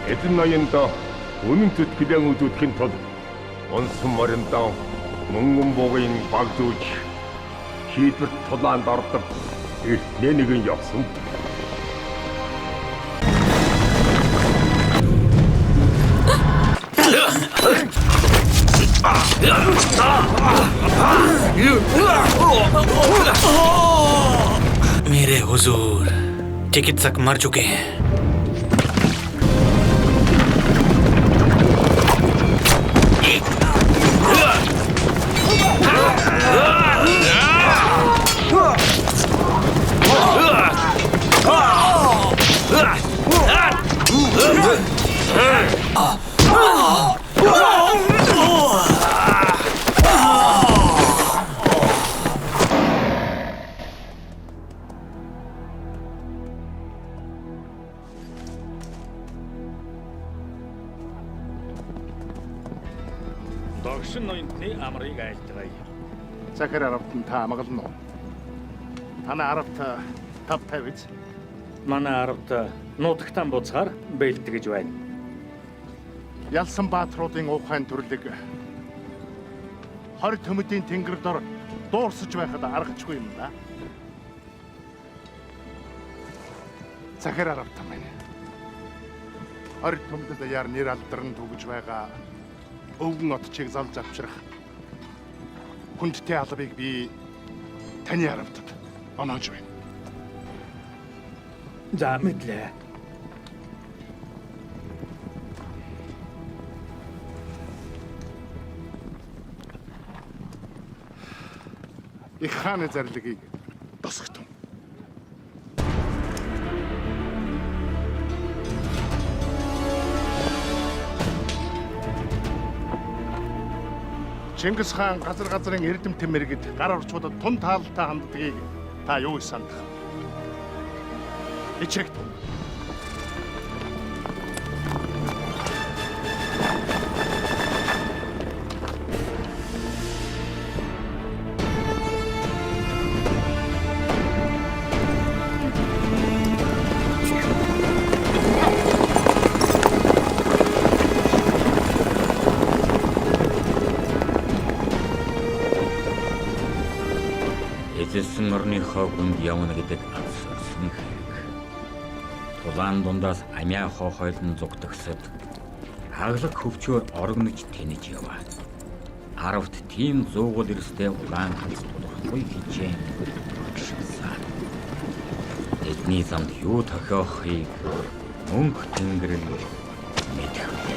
Эдэн ноёндоо үнэн зүтгэлэн үзүүлэхийн тулд онсон мориндоо мөнгөн бугын баг зүүж шийдвэрт тулаанд ордог эртний нэгэн явсан. मेरे हुजूर चिकित्सक मर चुके हैं। Догшин ноёнтны амрыг айлтгая. Захар аравтан та амгална уу? Танай аравт тав тавиз. Манай аравт нутагтан буцахаар бэлтгэж байна. Ялсан баатруудын ухаан төрлөг 20 төмөдийн тэнгэр дор дуурсаж байхад аргачгүй юм да. Захар аравт маань 20 төмөдөд яар нэр алдарн түгэж байгаа өвгөн отчийг залж авчрах хүндтэй албыг би таны аравтад оноож байна. За мэдлээ. Их хааны зарлагийг босготон. Чингис хаан газрын эрдэм тэмэргэд гар орчуудад тун таалалтай ханддгийг та юу гэж сандах? Ичээгт. орхио хүнд явна гэдэг авсарсан хэрэг. Тулаан дундаас амиа хоохойлон зугтагсад хаглаг хөвчөөр орогнож тэнэж яваа. 10-т тийм зуугал эрстэй улаан ганц тулахгүй хичээн багшилсан. Эдний замд юу тохиохыг мөнх тэнгэр нь мэдхвэ.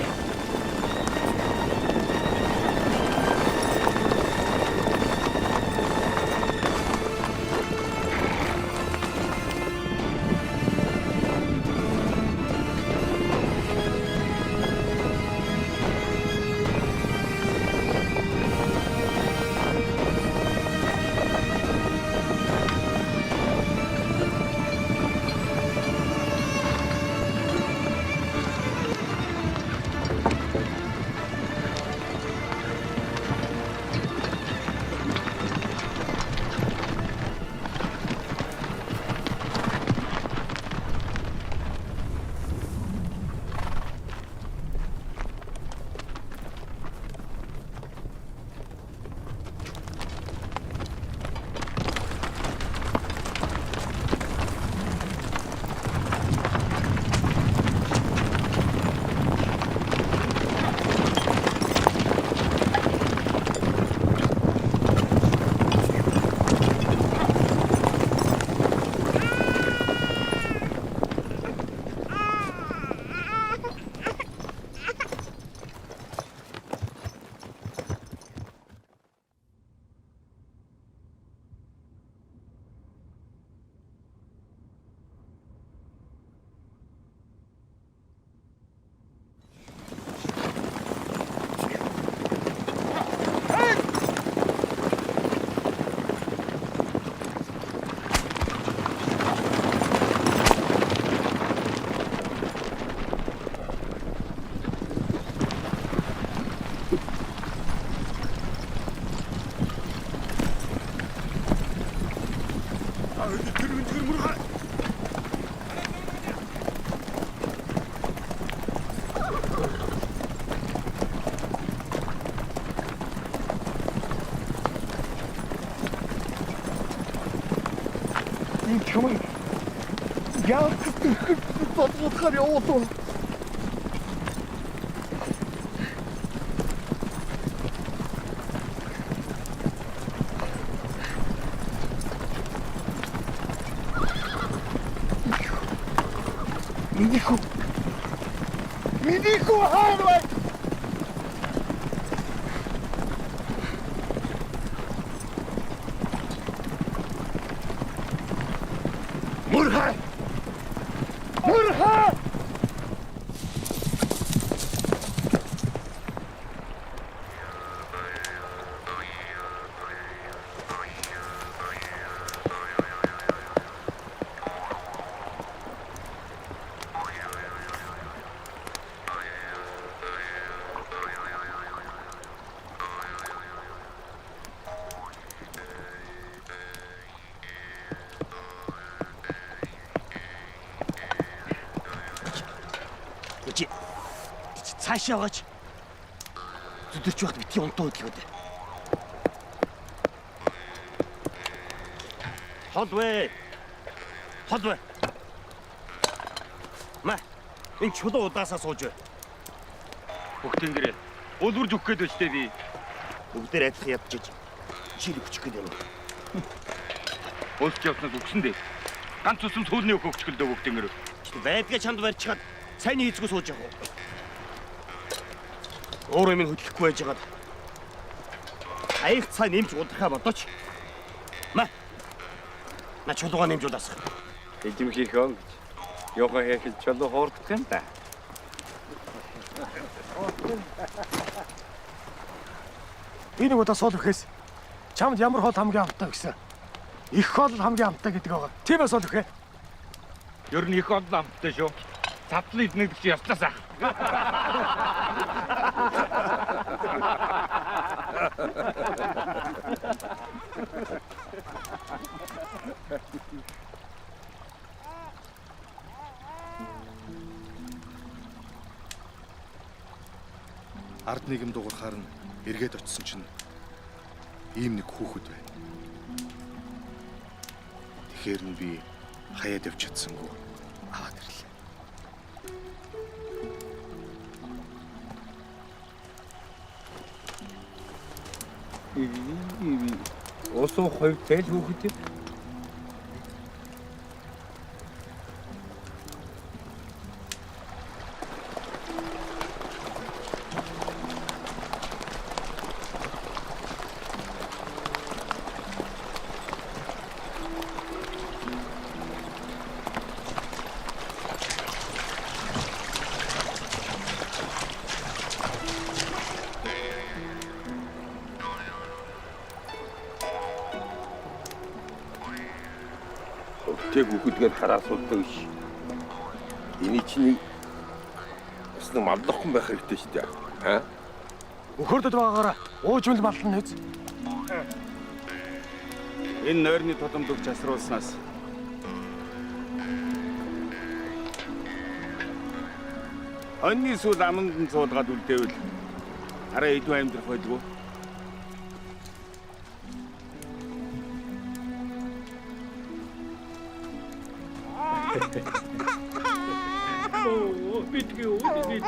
Чамайг яг бодохоор явуулав. Минийхүү хаарвай. Мурхай! Мурхай! Цаашаа яваач. Зүдэрч байхад битгий унтаа гэдгийг үү. Холвэ. Маа, энэ чулуу удаасаа сууж бай. Бүгдэн гэрээ. Улварж өгөх гээд өчтэй би. Бүгдээр адилхан ядчиж чирэг хүчих гээд байна. Уулч явснаас өгсөн дээ. Ганц усам сүүлний өгөх өгчлөө бүгдэн гэрээ. Байдгаа чамд барьчихад сайн хийцгүү сууж явах. Өөрөө минь хөдлөхгүй байж байгаад. Хаях цаа нэмж удрахаа бодооч. Маа. На чулуугаа нэмж удаасах. Эзэм хийх он гэж. Яха хийх чулуу хоордох юм да. Би нэг удаа суул өгөхөөс чамд ямар хоол хамгийн амттай гэсэн. Их хоол хамгийн амттай гэдэг байгаа. Тийм ээ суул өгөхөө. Ер нь их олон амттай шүү. Цадлын эднэг чи яслаас ах. Ард нийгэм дуурахаар нь эргээд очисон чинь ийм нэг хүүхэд байна. Тэгэхээр нь би хаяад явж чадсангүй аваад ирлээ. Уусуу хоёр тэл хүүхэд. Тэг хүүхдгээр хараа суулдаг ш. Эний чинь бас нэг мандахгүй байх хэрэгтэй шүү дээ. Аа? Өхөрдөд байгаагаараа уужмал малтан нэз. Энэ нойрны тодомдог засруулснаас онны сүүл аманд нь цуулгаад үлдээвэл арай идэв амьдрах байлгүй. Оо, битгий битгий.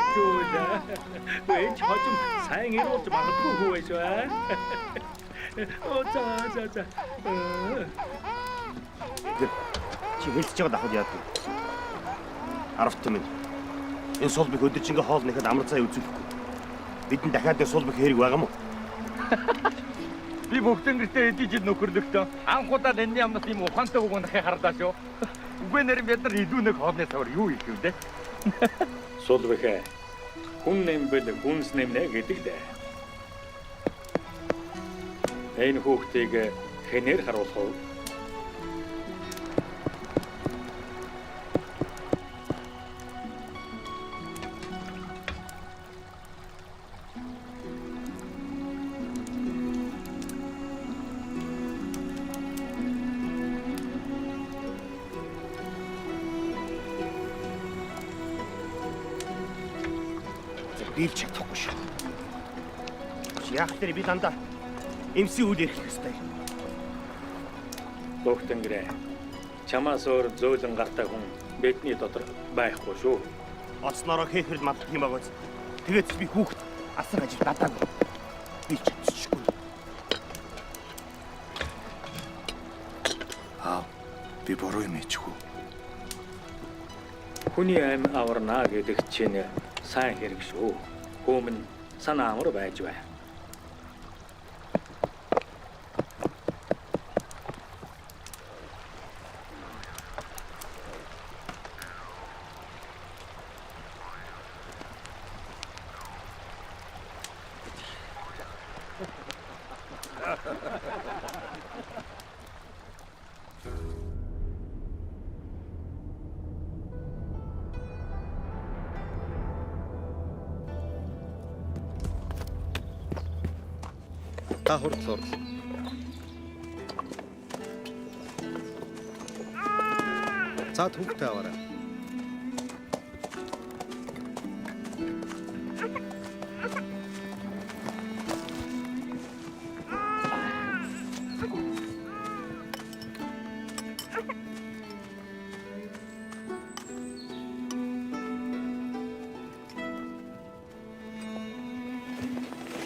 Вэ чожим сайн ирүүлж магадгүй хөө байж ба. Оо за. Чи хэлж байгаа дахад яадаг. Аравт минь. Энэ сулбыг өдөржингээ хоол нэхэд амар цай үзүүлэхгүй. Бидний дахиад энэ сулбыг хэрэг байгаа мó? Би бүгдэн гэртээ эдий жил нөхөрлөгтөө анхудаа энэний амнаас юм ухаантай үг нахыг хардаа шүү. Үгүй нэр бид нар идүүнэг хоолны савар юу их юм бэ? Сулбэхэ. Хүн нэмбэл хүнс нэмнэ гэдэг дээ. Энэ хүүхдийг хэнээр харуулах уу? Бийл чадахгүй шүү. Яах вэ би дандаа эмси үйл ярих хэрэгтэй. Бүгдэнгэрэ. Чамаас өөр зөөлөн гартай хүн бидний дотор байхгүй шүү. Оснороо хийхэрд мадах юм байгаас. Тэгээд би хүүхд асар ажил дадаагүй. Би чадчихгүй. Би буруу юм хийчихв. Хүний ам аварна гэдэг чинь сайн хэрэг шүү. Хүмүн санаа амар байж бай. Та хурдл орл. Цаад хүүхдээ аваарай.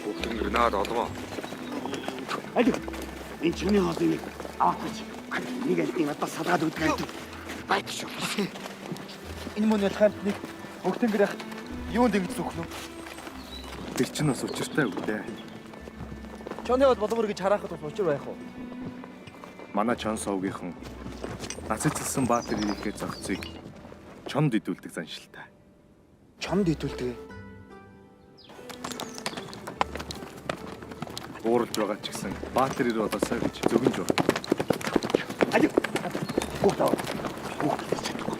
Хүүхдэр наад олгоо. Аль энэ чиний хоолыг аваач. Нэг альтын надад салгаад өгдөг. Байт шүү. Энэ мөн ялханд нэг хөгтөнгөр яхад юунд ингэж зүхнө? Тэр чинь бас учиртай үг дээ. Чоны бод боломор гэж харахад бас учир байх уу? Манай Чон Совгийнхан нацицлсан Баатар ирээхээ зохицыг чонд идүүлдэг заншилтай. Чонд идүүлдэг. Ууралж байгаа ч гэсэн Баатар ир болоосаа гэж зөгнж байна. Аль хүүхд аваа. Хүүхд чадахгүй.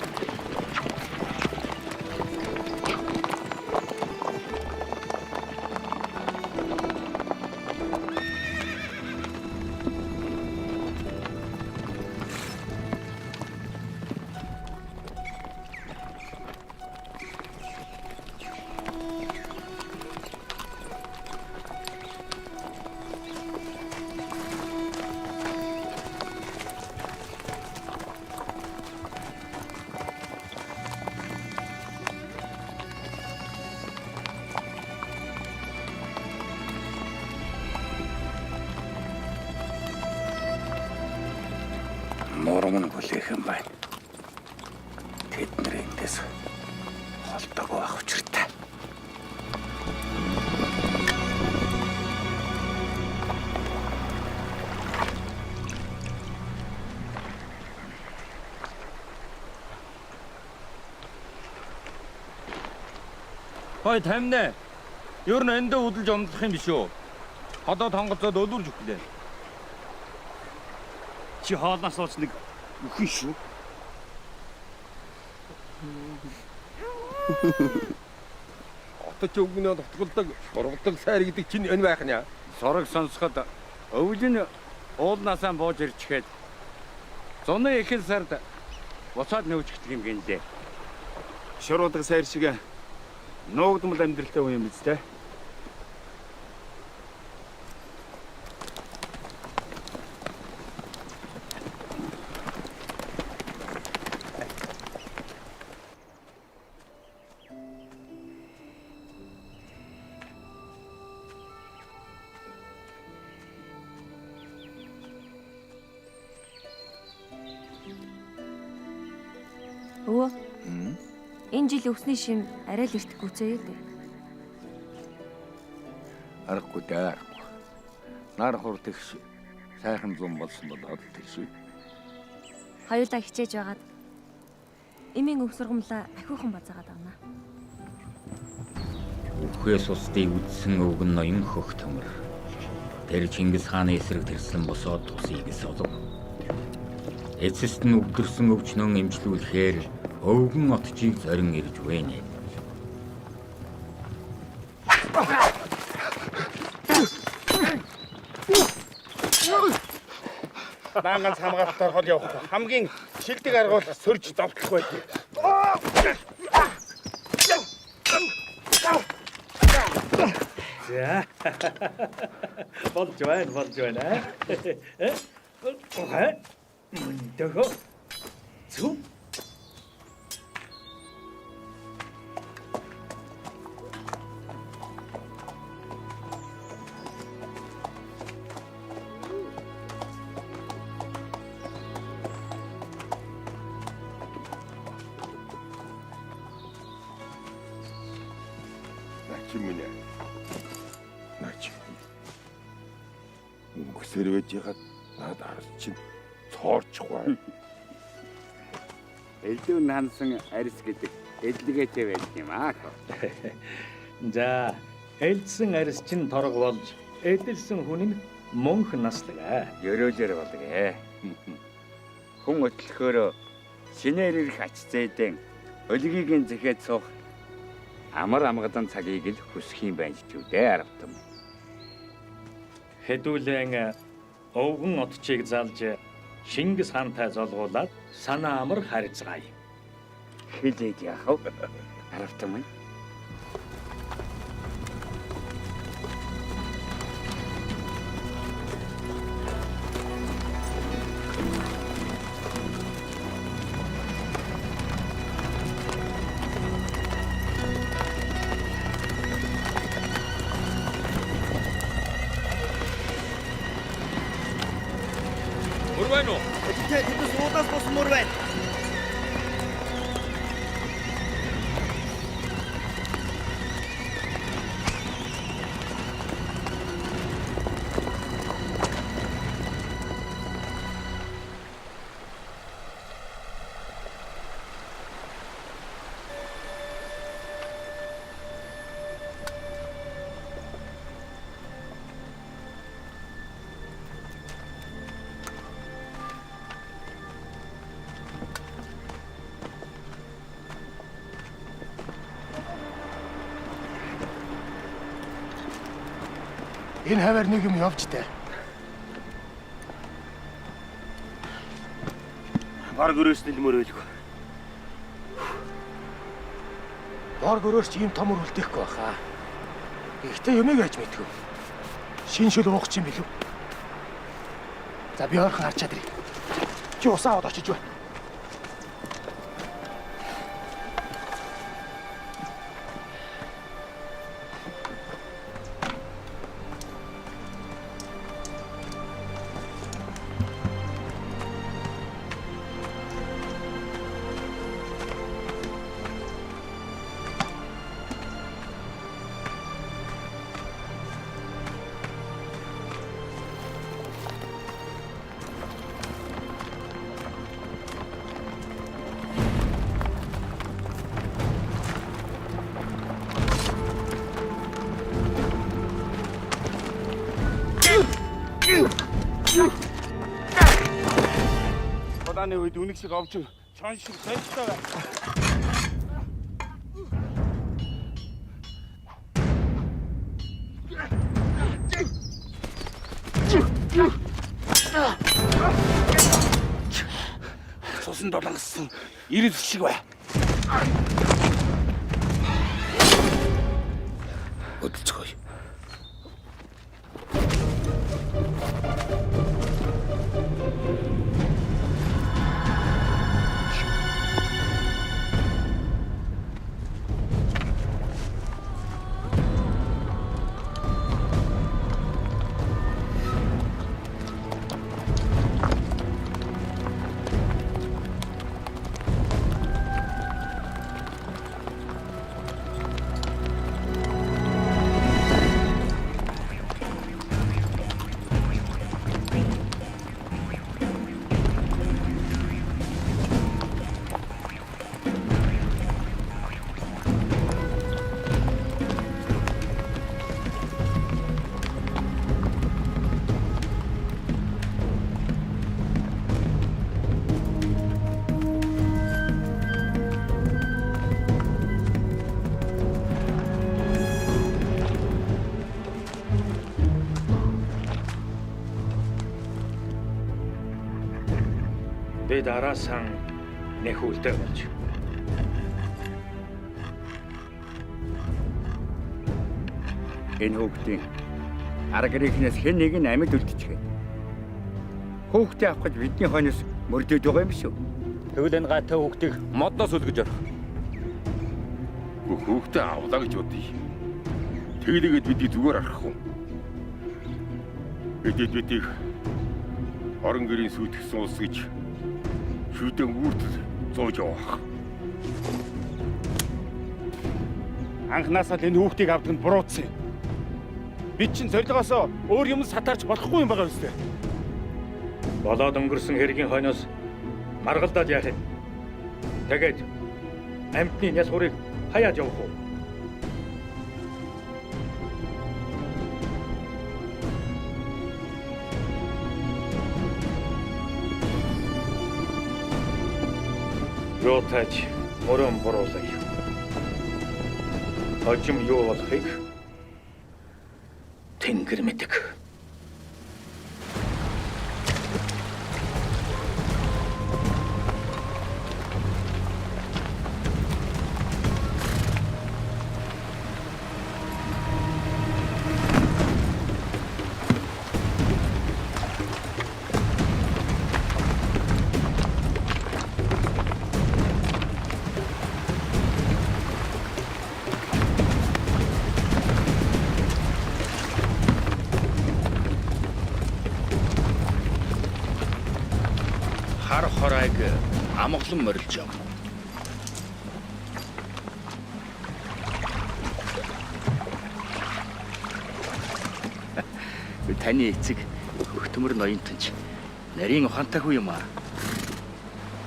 нурам нь хүлээхэн байна. Тэдний эндээс холдоогүй байх учиртай. Хой тамина. Ер нь эндээ удалж омдлох юм биш үү? Одоо тонгоцоод өлөрж өглөө. Чи хоолноос ууч нэг өхөн шүү. Отож өвгнөө дотголдог ургадаг сайр гэдэг чинь энэ байх нь. Сорог сонсоход өвлөн уулнаасаа бууж ирчгээд зуны ихэнх сард буцаад нөөжгдөг юм гинлээ. Шоруудаг сайр шиг нуугдмал амьдралтай хүн юм биз дээ. Өвөө. Энэ жил өвсний шим арай л эрт гүцээе дээ. Аргагүй дээ. Нар хур тэгш сайхан зам болсон болоод тэгш. Хоёулаа хичээж байгаад эмийн өв сургамлаа ахиухан базаагаад авна. Үхээс устдыг үдсэн өвгөн ноён хөх төмөр. Тэр Чингис хааны эсрэг тэрсэн босоод тусыг солов. Эцэст нь өвдөрсөн өвчнөн эмчлүүлэхээр өвгөн отчийг зорин ирж вэнэ. Наанганц хамгаалтаар хол явах. Хамгийн шилдэг арга бол сөрж довтлох байдаг. За. Болж байна. Окей. Дөхөө. Зүг. Начимүнэ. Өнгөсөр байж яхад наад харс чинь цоорчихгүй. Элдүүн хансан арьс гэдэг эдлэгээтэй байдаг юм аа. За, элдсэн арьс чинь торог болж, эдэлсэн хүн нь мөнх наслаг аа. Ёроолэр болгээ. Хүн өтлөхөөр шинээр ирэх ач зээдэн өлгийг зэхэд суух амар амгадан цагийг л хүсэх юм байна ч үү дээ аравтан. Хэдүүлэн өвгөн отчийг залж Чингис хаантай золгуулад санаа амар харьцгаая. Хилээд яхав. Аравтан минь. Мөрвэнө. Тэдээс уудаас бос мөр байна. Энэ хавар нэг юм явж дээ. Баг өрөөс нэлмөр байлгүй. Бор гөрөөс ч ийм том өр үлдээхгүй баха. Гэхдээ юмыг яаж мэдгүй. Шин шүл уух чинь билүү. За би ойрхон харчаад ирье. Чи усаа аваад очиж байна. хааны үед үнэг шиг овжин чон шиг солилцоо бай. Цусан долонгосон 90 шиг бай. Өдөлцгөөе. Би дараасан нэхүүлтэй болж. Энэ хүүхдийн арга гэрээс хэн нэг нь амьд үлдчихэ. Хүүхдээ авах гэж бидний хойноос мөрдөж байгаа юм шүү. Тэгвэл энэ гайтай хүүхдийг модноос үлгэж орох. Хүүхдээ авлаа гэж бодъё. Тэглэгээд бидний зүгээр арах хүн. Бидийг орон гэрийн сүйтгэсэн улс гэж шүдэн үрдэл зоож явах. Анхнаасаа л энэ хүүхдийг авдаг нь буруутсан юм. Бид чинь зорилгоосоо өөр юм сатаарч болохгүй юм байгаа үстэй. Болоод өнгөрсөн хэргийн хойноос маргалдаад яах юм? Тэгээд амьтны няс хурыг хаяад явах уу? Ротач мөрөн боруулах. Хожим юу болохыг Тэнгэр мэдэг. Хар хорайг амгалан морилж яв. Таны эцэг хөхтөмөр ноёнтонч нарийн ухаантай хүү юм аа.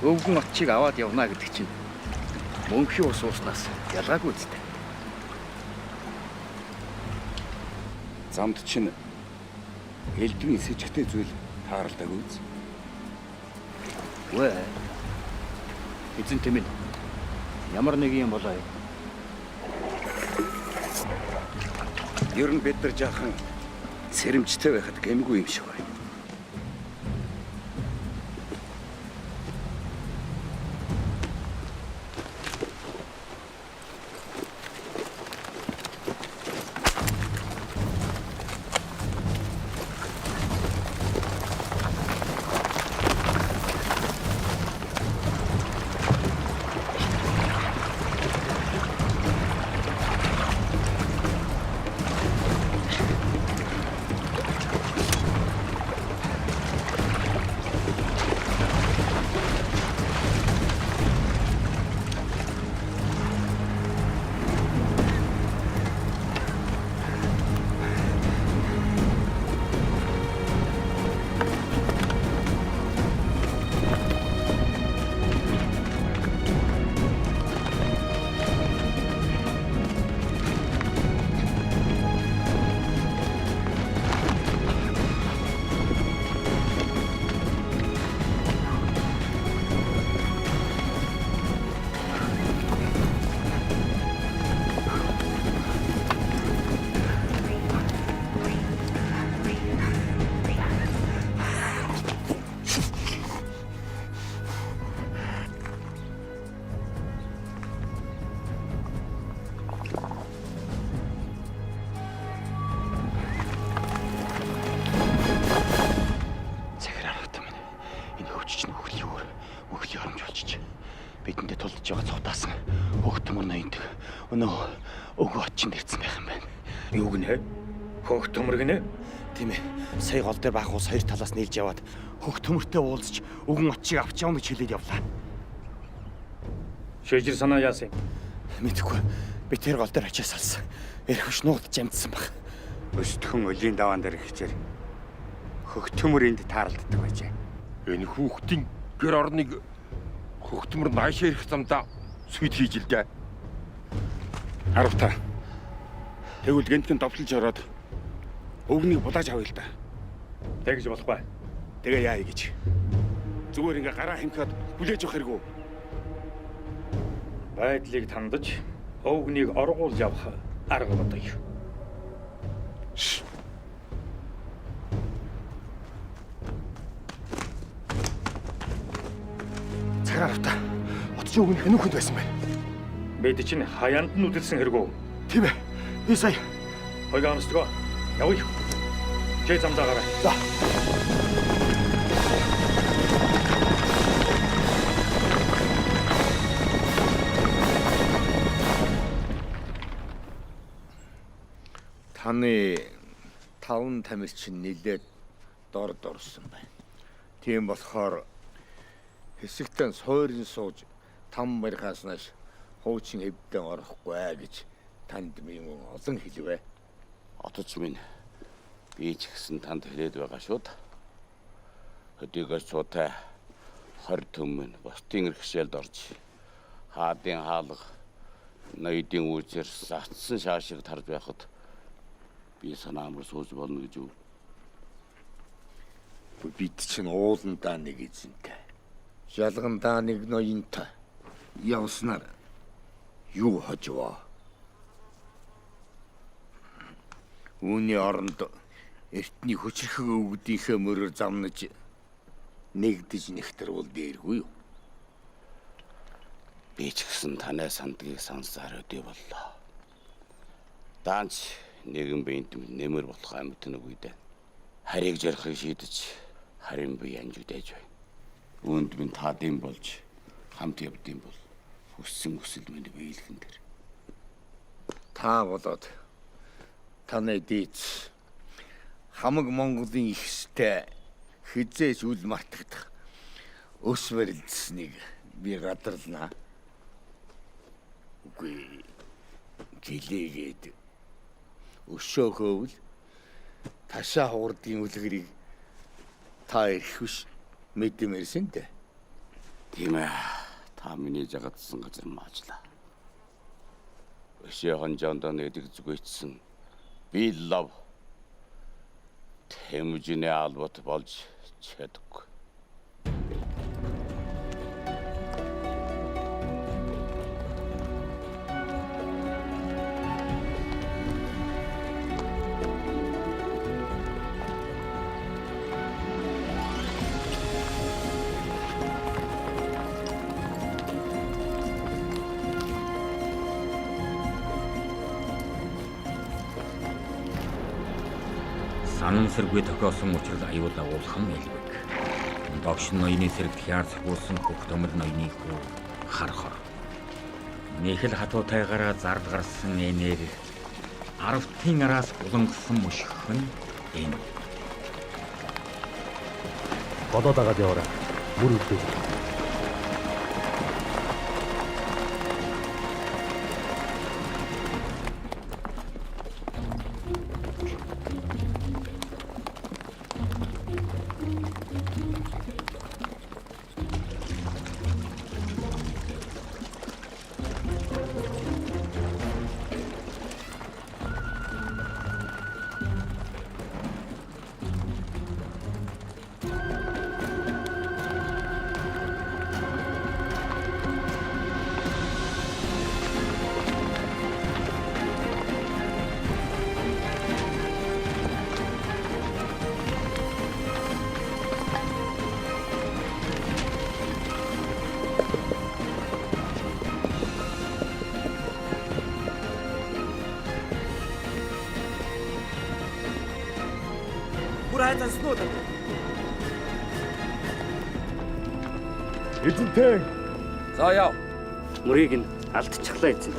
Өвгөн отчийг аваад явна гэдэг чинь мөнхийн ус ууснаас ялгаагүй үстэй. Замд чинь элдвийн сэжигтэй зүйл тааралдаг үз. Вэ? Эзэн тэмэн ямар нэг юм болоо. Ер нь бид нар жаахан сэрэмжтэй байхад гэмгүй юм шиг байна. Бидэндээ тулдж байгаа цухтаасан хөгтөмөр ноёндаг. Өнөө өгөө очин ирсэн байх юм байна. Юу гинэ? Хөөх төмөр гинэ? Тийм ээ. Сая гол дээр баах ус хоёр талаас нийлж яваад хөгтөмөртэй уулзч өгөн очийг авч явна гэж хэлээд явлаа. Шийжэр санаа яасан? Мэдхгүй. Би тэр гол дээр ачаа салсан. Эрхвш нуугдж амтсан баг. Өстөхөн өлийн даваан дээр ихчээр хөгтөмөр энд тааралддаг байжээ. Энэ хүүхдийн гэр орныг хөгтмөр наашаа ирэх замдаа сүд хийж л дээ. Аравта. Тэгвэл гэнтэн довтлож ороод өвгнийг булааж авъя л да. Тэгж болохгүй. Тэгээ яа гэж. Зүгээр ингээ гараа хэмхээд хүлээж авах хэрэггүй. Байдлыг тандаж өвгнийг оргуулж явах арга бодъё. Цагааравта. Отч өгнөх нь хүнд байсан байна. Бид чинь хаяанд нь үдэлсэн хэрэггүй. Тийм ээ. Би сая Хойгаа онцгоо. Явъя. Чэй замдаа гараа. За. Таны таван тамир чинь нилээд дор дорсон байна. Тийм болохоор хэсэгтэн сойрын сууж там барихаас нааш хуучин хэвдэн орохгүй гэж танд минь олон хэлвэ. Оточ минь би ч гэсэн танд хэлээд байгаа шүү дээ. Хөдийгөөс цуутай 20 төмөн бостын иргэшээлд орж хаадын хаалга ноёдын үүсээр сатсан шаашиг тарж байхад би санаа амар сууж болно гэж юу? Бид чинь ууландаа нэг эзэнтэй. Жалгандаа нэг ноёнтой. Явснаар юу хожвоо? Үүний оронд эртний хүчрхэн өвгдийнхээ мөрөөр замнаж нэгдэж нэгтэрвэл дээргүй юу? Би ч гэсэн танай сандгийг сансаар өдөө боллоо. Даанч нэгэн биед нэмэр болох амьд нэг үедээ харийг жарихыг шийдэж харин би янжудаж байна. Үүнд минь таадын болж хамт явдсан бол хүссэн хүсэл минь биелхэн дээр. Та болоод таны дийц хамаг Монголын ихстэй хизээч үл мартагдах өс барилдсаныг би гадарлана. Үгүй гэлээгээд өшөөхөөвл ташаа хуурдгийн үлгэрийг та ирхвш мэдэмэрсэн дээ. Тийм ээ. Та миний жагадсан газар маажлаа. Өшөө хонжоонд нэдэг зүгэйцсэн би лав тэмжинэ албат болж чаддаг. Санамсаргүй тохиосон учраас аюул агуулхан элбэг. Догш ноёны сэрэгт хяар цогцолсон хөх төмөр ноёны хүү хар хор. Нэхэл хатуутайгаараа зард гарсан энээр аравтын араас булангасан мушгих нь энэ. Бодоод агаад яваарай. Мөр үлдээ. Эзэнтэй За яв. Мөрийг нь алдчихлаа эзэн.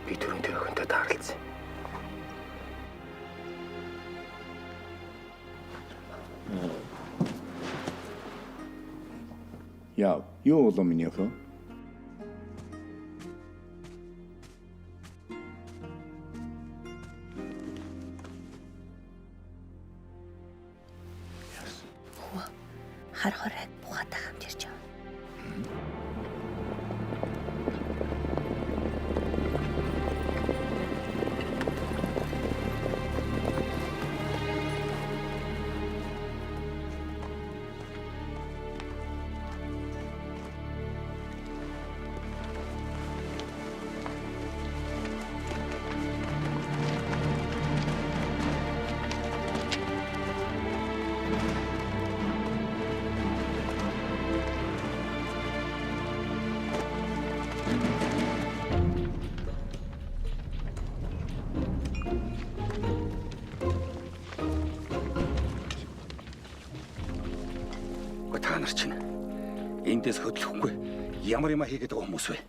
Би түрүүн тэр охинтой таарлцсан. Яа, юу болоо миний охин? Хар хоройг бухатай хамт ирж байгаа. Та нар чинь эндээс хөдлөхгүй ямар юм хийгээд байгаа хүмүүс вэ?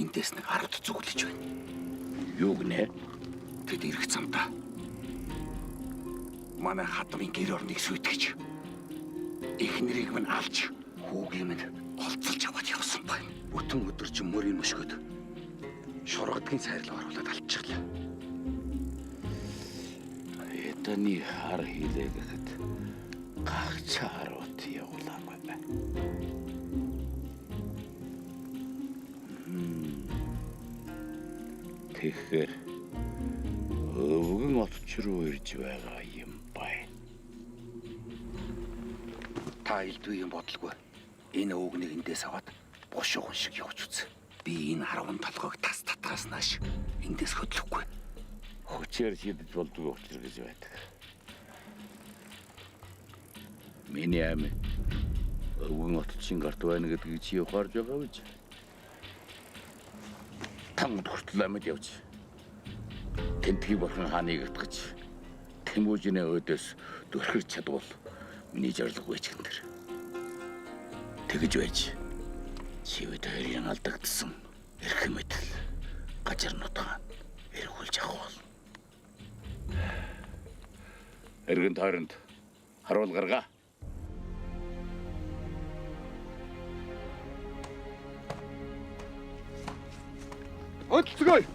Эндээс нэг 10 зүглэж байна. Юу гинэ? Тэд ирэх замдаа манай хадмын гэр орныг сүйтгэж эхнэрийг минь алж хүүгийн минь голцолж аваад явсан байна. Бүтэн өдөр чинь мөрийн мөшгөд шургадгийн сайрлуу харуулад алчихлаа. Эдний хар хилээ гэхэд гагцаарууд явуулаагүй байна. Тэгэхээр өвгөн отч руу ирж байгаа юм байна. Та илдвээ юм бодлого. Энэ өвгнийг эндээс аваад бушуухан шиг явж үз. Би энэ 10 толгойг тас татраас нааш эндээс хөдлөхгүй. Хүчээр шийдэж болдгүй учраас гэж байдаг. Миний амь өвгөн отчийн гарт байна гэдгийг чи ухаарж байгаа биз? Тангад хүртэл амьд явж тэнтгий бурхан хааныг итгэж Тэмүүжиний өдөөс дөрхөж чадвал миний жарлаг байчгэн тэр. Тэгж байж чивэд хоёрын алдагдсан эрхэм мэдл гажир нутгаан эргүүлж авах бол. Эргэн тойронд харуул гаргаа. Өдөлцгөө.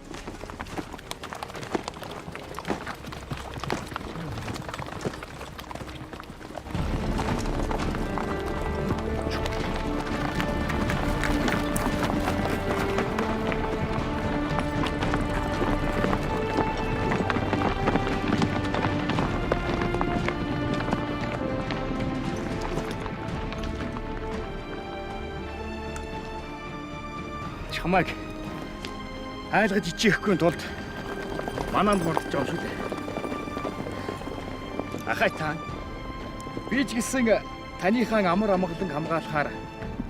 Чамайг айлгаж ичээхгүй тулд мананд мордож байгаа шүү дээ. Ахай та. Би ч гэсэн таныхаа амар амгалан хамгаалахаар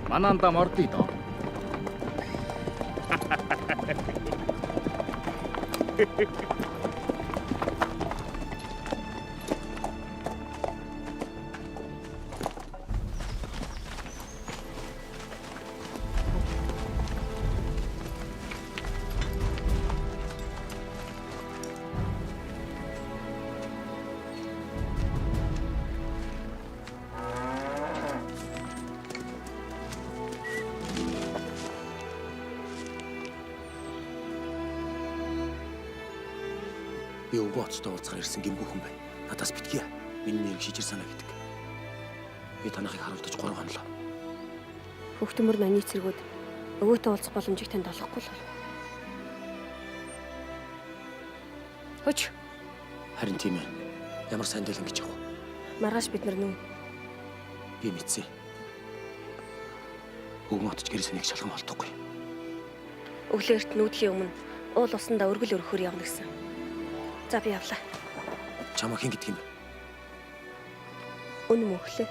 мананда мордъё доо. Би өвгөн оцтой уулзахаар ирсэн гэмгүй хүн байна. Надаас битгий. Миний нэрийг шижир санаа гэдэг. Би танахыг харуулдаж 3 хонлоо. Хөвгтөмөр ноёны цэргүүд өвөөтэй уулзах боломжийг танд олгохгүй л бол. Хөч. Харин тийм ээ. Ямар сайн дэлэн гэж яах вэ? Маргааш бид нар нүү. Би мэдсэн. Өвгөн отч гэрээс нэг шалган олдохгүй. Өглөөрт нүүдлийн өмнө уул усандаа өргөл өргөхөр явна гэсэн. За би явлаа. Чамаа хэн гэдэг юм бэ? Үнэн мөхлөө.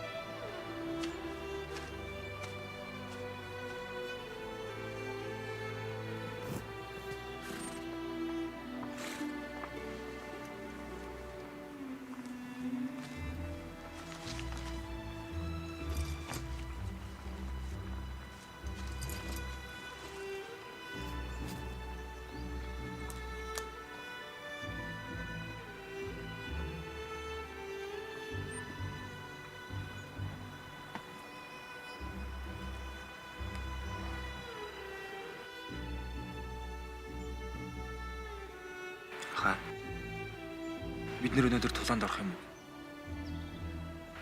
Бид нэр өнөөдөр тулаанд орох юм уу?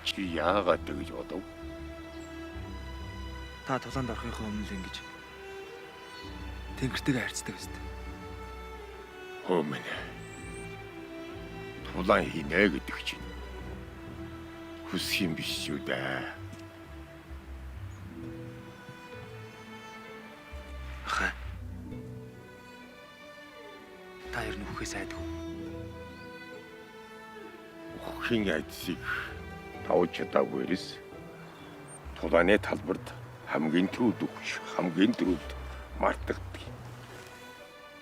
Чи яагаад тэгж бодов? Та тулаанд орохынхоо өмнө л ингэж Тэнгэртэйгээ харьцдаг өстэй. Хөөмэн. Тулаан хийнэ гэдэг чинь хүсэх юм биш шүү дээ. Хаа. Та ер нь үхээс айдгүй. Хин айдсыг тавж чадаагүй эрэс тулааны талбарт хамгийн төвд өгч хамгийн дөрөвд мартагддаг.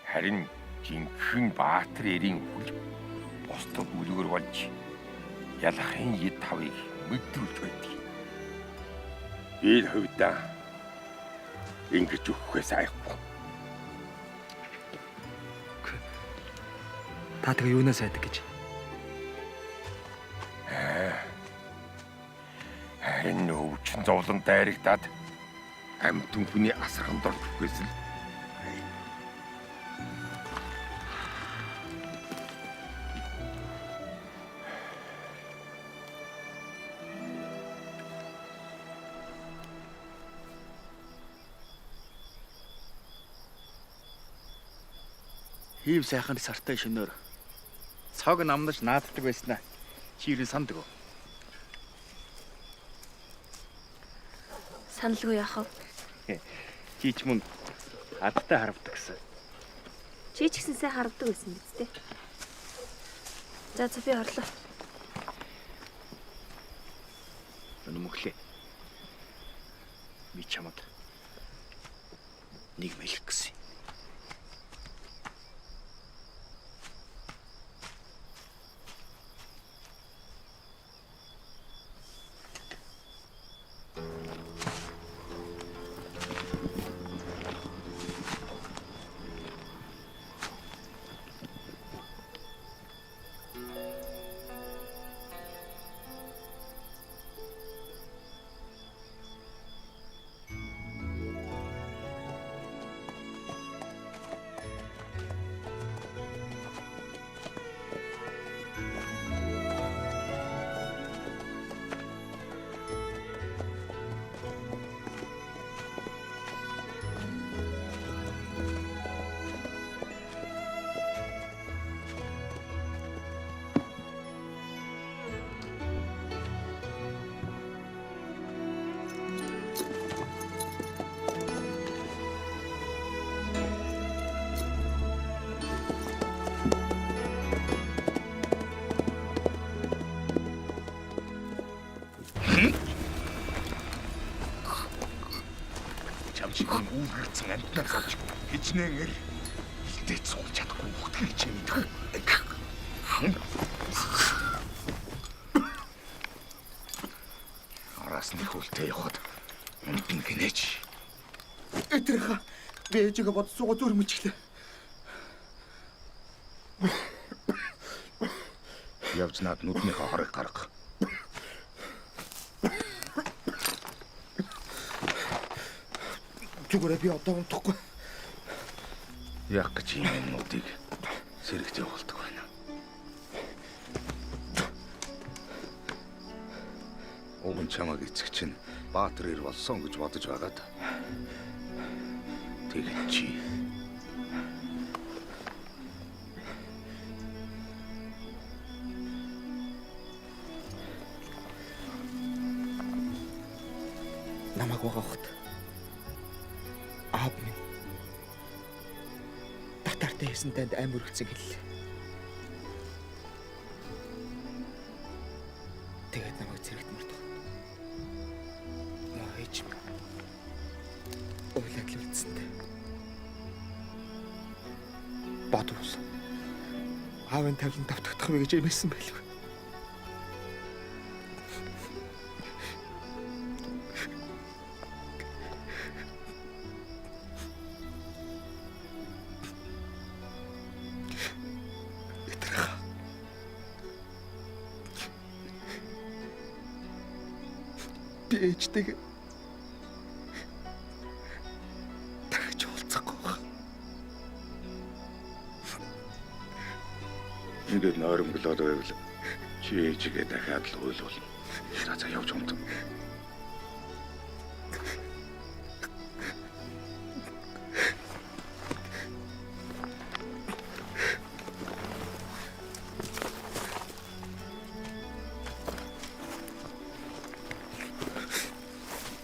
Харин жинхэнэ баатар эрийн хүл бусдад мүлгэр болж ялахын яд тавыг мэдрүүлж байдаг. Энэ хувьдаа ингэж өгөхөөс айхгүй. Та тэгээ юунаас айдаг гэж? Харин өвчин зовлон дайрагдаад амьтан хүний асарганд орчихвээс л Хийв сайхан сартай шөнөөр цог намнаж нааддаг байснаа чи юу санддаг уу? Саналгүй яах вэ? Чи ч мөн адтай харавдаг гэсэн. Чи ч гэсэн сайн харавдаг байсан биз дээ. За би орлоо. Өнөө мөхлөө. Би чамд нэг мэлэх гэсэн. Чамчгийн үүргэсэн амтнаас олж хичнээн илдээ цуг чадахгүй ухтгийг чи мэдэх. Араас нэг үлтэй явахад амтн гинэж. Этерха би ээжигээ бодсоогоо зүр мөчлээ. Явж над нүднийхээ хорыг гарга. Зүгээр би одоо унтахгүй. Яг гэж юм юмнуудыг сэрэгт явуулдаг байна. Уг нь чамайг эцэг чинь Баатар ир болсон гэж бодож байгаад. Тэгэн чи намайг угаахад аав минь татартай хийсэн танд амар өгцөн хэллээ. Тэгээд намайг зэрэгт мөрдөг. Маа ээж минь ойлаадлаа үлдсэнтэй. Бодвол аавын тавлан давтагдах вэ гэж эмээсэн байлгүй. Ээжтэйг дахиж уулзахгүй байна. ингээд нойромглоод байвал чи ээжигээ дахиад л уйлуулна. Хязаа явж юмд.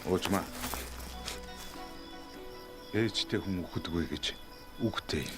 Очма. Ээжтэй хүн өгдөггүй гэж үгтэй юм.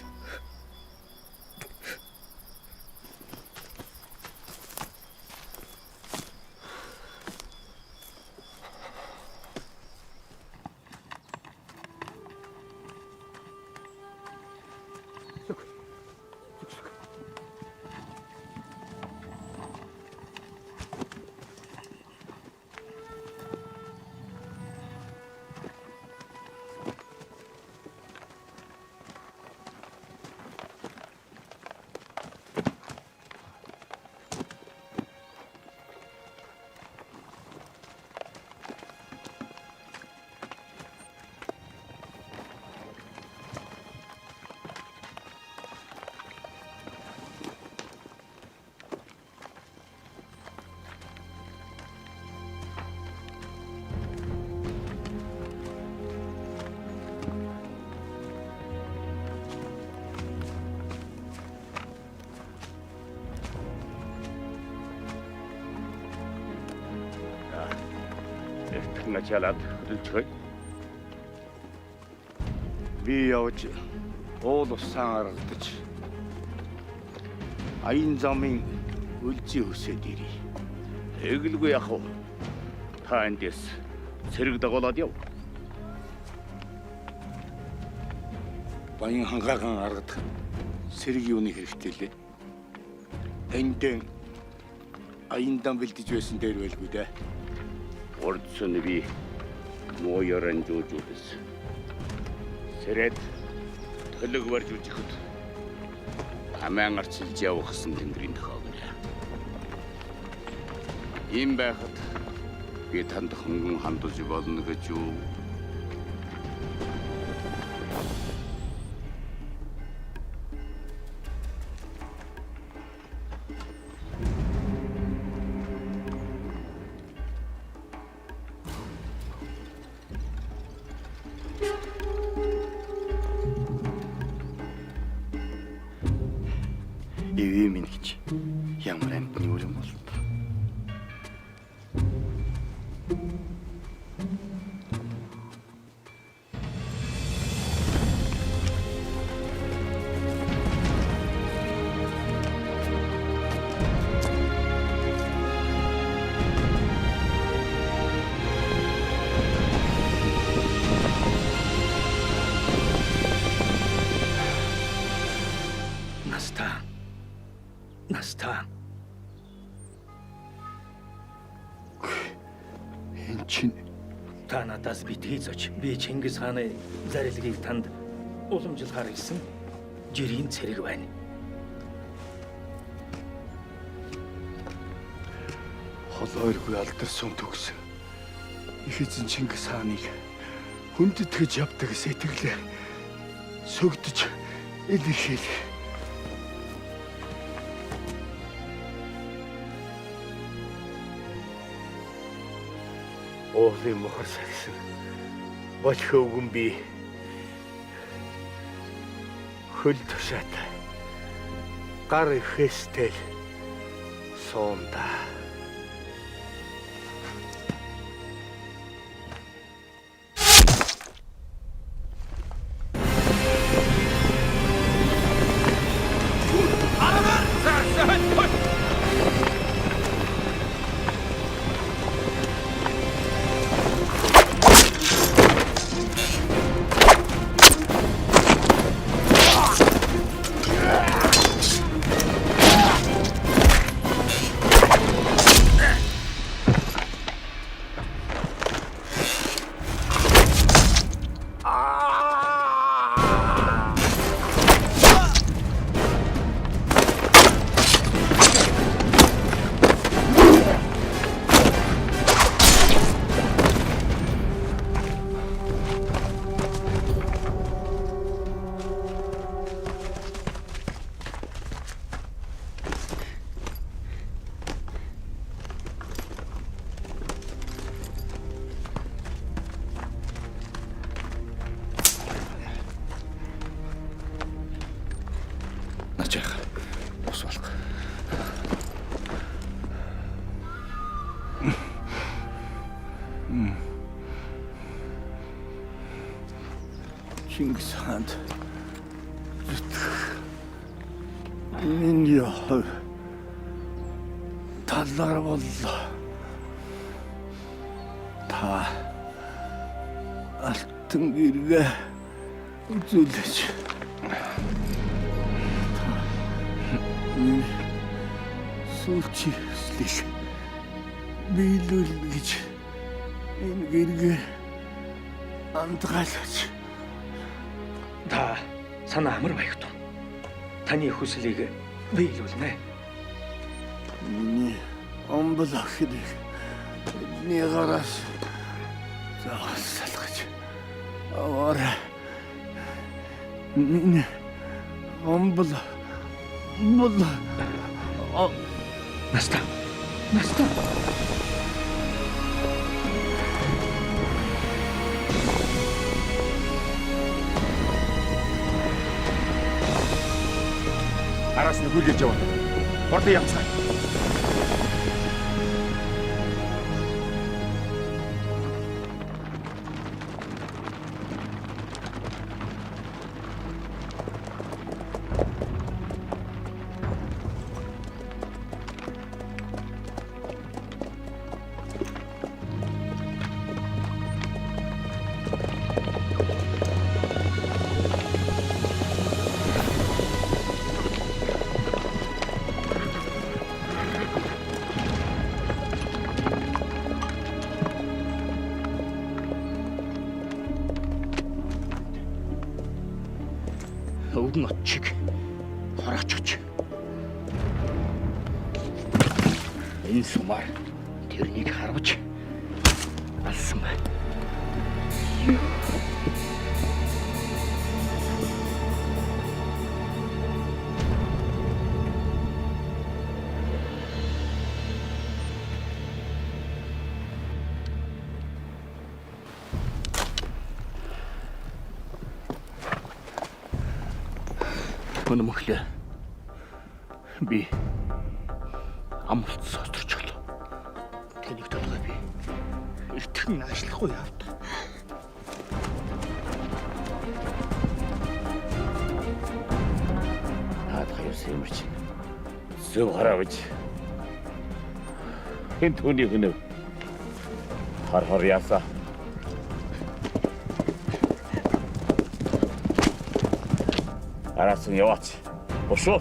Началаад хөлжгөө. Би явж уул усан аргадаж аян замын үлзий өсөд ирий. Эгэлгүй яах вэ? Та эндээс цэрэг дагуулад яв. Баян хангаахан аргад цэрэг юуны хэрэгтэй лээ. Энд аяндаа бэлдэж байсан дээр байлгүй дээ. Ордсон би моёрон жуужудс. Сэрэд төлөг барж үжихэд амиан арчилж явах гэсэн тэнгэрийн тохиогнэ. Ийм байхад би танд хөнгөн хандаж болно гэж юу? Ивэ минь гэж ямар амтны өрөм бол. Настан. Энд чинь та надаас битгий зоч. Би Чингис хааны зарилгыг танд уламжлахаар хэлсэн жирийн цэрэг байна. холойргүй алдарсан төгс. Их эзэн Чингис хааныг хүндэтгэж явдаг сэтгэлээ сүгдэж илэрхийл. уулын мохор сагсан болхиогөн би хөл тушаатай гар ихэстэл соонда. Чингис хаанд миний хав талаар боллоо. Та алтан гэргээ үзүүлж сүүлчийн хүслийг биелүүлнэ гэж энэ гэргээ амтгаалаач. Та санаа амар баягтун. Таны хүслийг биелүүлнэ. Миний омбол охиныг бидний гараас залгаж аваарай. Миний омбол Наста. Араас нь хүлээж явна. Ордын явцгаая. Өвгөн отчиг хороч өгч. Энэ сумаар тэрнийг харваж алсан байна. Өнөмөхлөө би амлт состорч болов. Тэнийг толгой би эртхэн ажиллахгүй явд. Наад хаяс юмч. Зөв хараавч. Энэ түүний хөнөв. Хар ясаа. Араас нь яваач. Бошоо.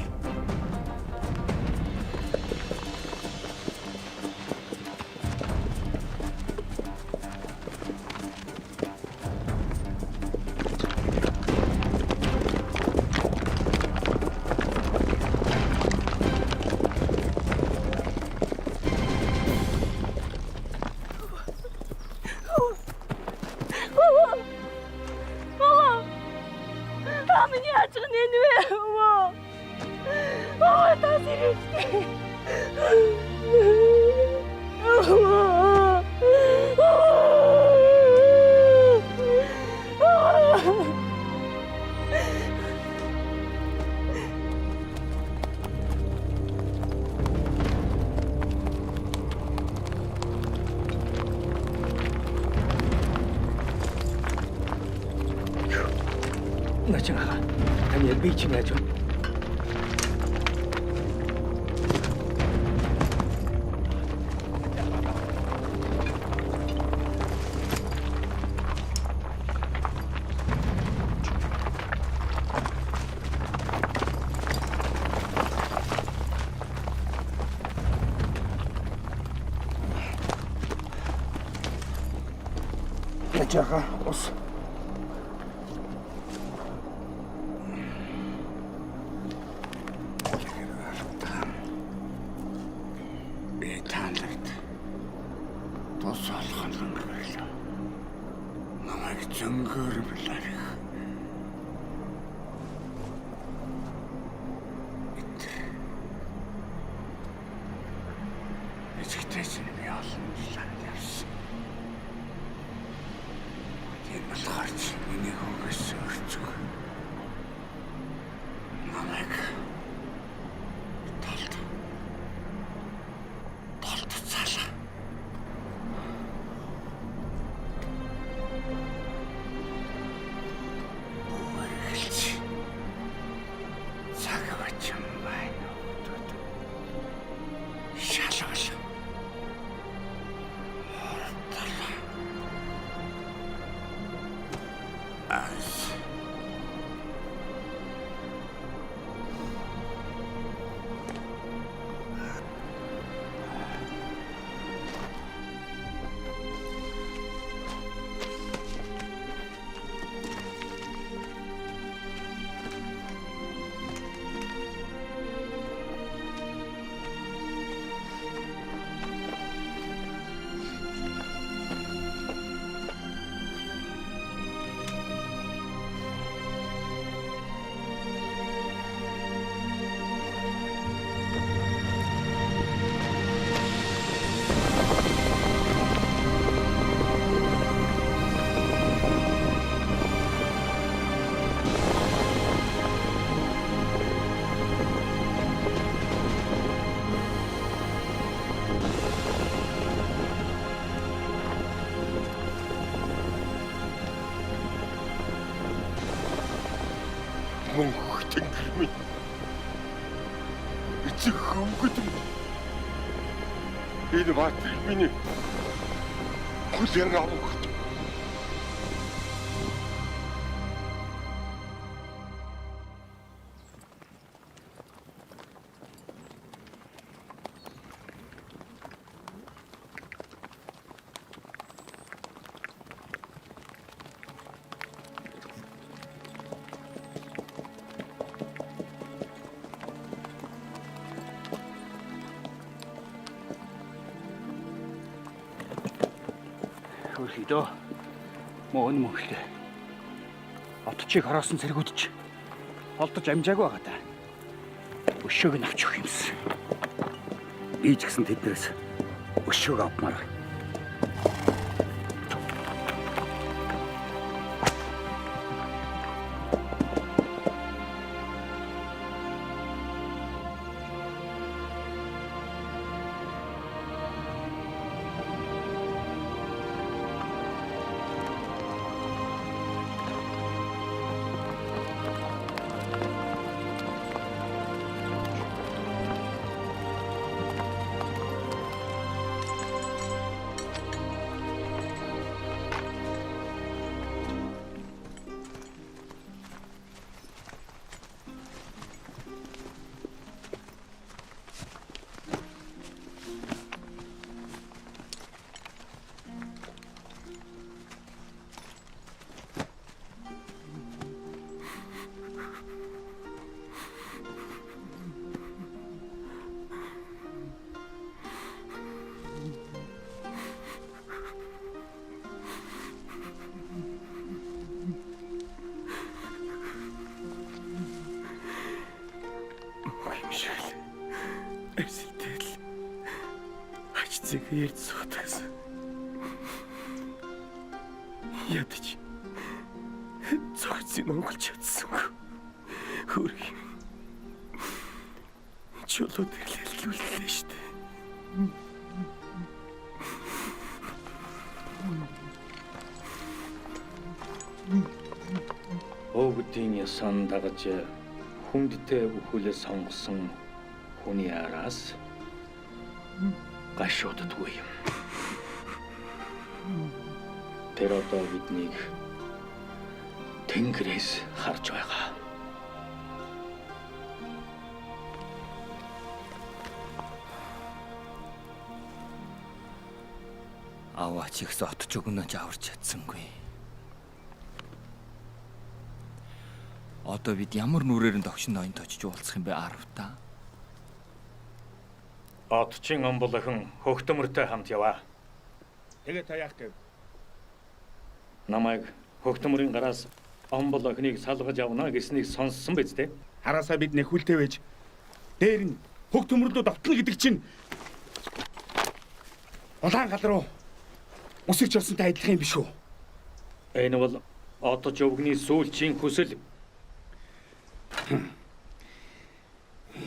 Начин ага. Таны яг би чинь яаж вэ? Жаха ус. Би таалагдав. Тус алхан өнгөрөөлөө. Намайг зөнгөөр билэрх. Эцэгтэйс нь би олон жилээр явсан. Тийм болохоор чи миний хөнгөс өрцөг. Намайг талд цаалаа. Бүхэлж цаг бачим байна. Шалгал. Ас. Мөнх тэнгэр минь. Эцэг хөвгөд минь. Энэ баатрыг миний хүлээн авах. Хөрхидөө мөн мөхлөө. Отчийг хараасан цэргүүд ч олдож амжаагүй байгаа та. Өшөөг нь авч өгөх юмсан. Би ч гэсэн тэднээс өшөөг авмаар. Зэгээр сутгас. Ядч. Цогцын онголж чадсангүй. Хөрх. Чулууд ирлэлүүллээ штэ. Ог буддийн ёсон дагаж хүндтэй бүхүүлээ сонгосон хүний араас гашууддаггүй юм. Тэр одоо биднийг Тэнгэрээс харж байгаа. Аваач их сотч өгнөж аварч чадсангүй. Одоо бид ямар нүрээр нь догшин ноёнд очиж уулзах юм бэ 10 та? Отчин омбол охин хөгтөмөртэй хамт яваа. Тэгээ та яах гэв? Намайг хөгтөмөрийн гараас омбол охиныг салгаж авна гэснийг сонссон биз дээ. Хараасаа бид нэхүүлтэй байж дээр нь хөгтөмөрлөө довтно гэдэг чинь улаан гал руу үсэрч явсантай адилхан юм биш үү? Энэ бол одоо жовгны сүүлчийн хүсэл.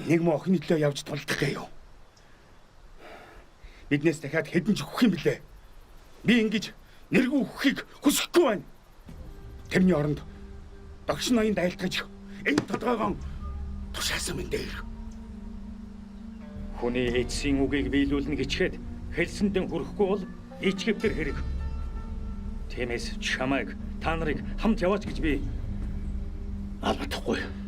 Нэг мөн охины төлөө явж тулдах гээё. Биднээс дахиад хэдэн ч өгөх юм блэ? Би ингэж нэргүй өгөхийг хүсэхгүй байна. Тэрний оронд догшин ноёнд айлтгаж энэ тодгойгон тушаасан юм дээр. Хүний эцсийн үгийг биелүүлнэ гэчихэд хэлсэндэн хүрэхгүй бол ичгэвтер хэрэг. Тиймээс чамайг та нарыг хамт яваач гэж би албадахгүй.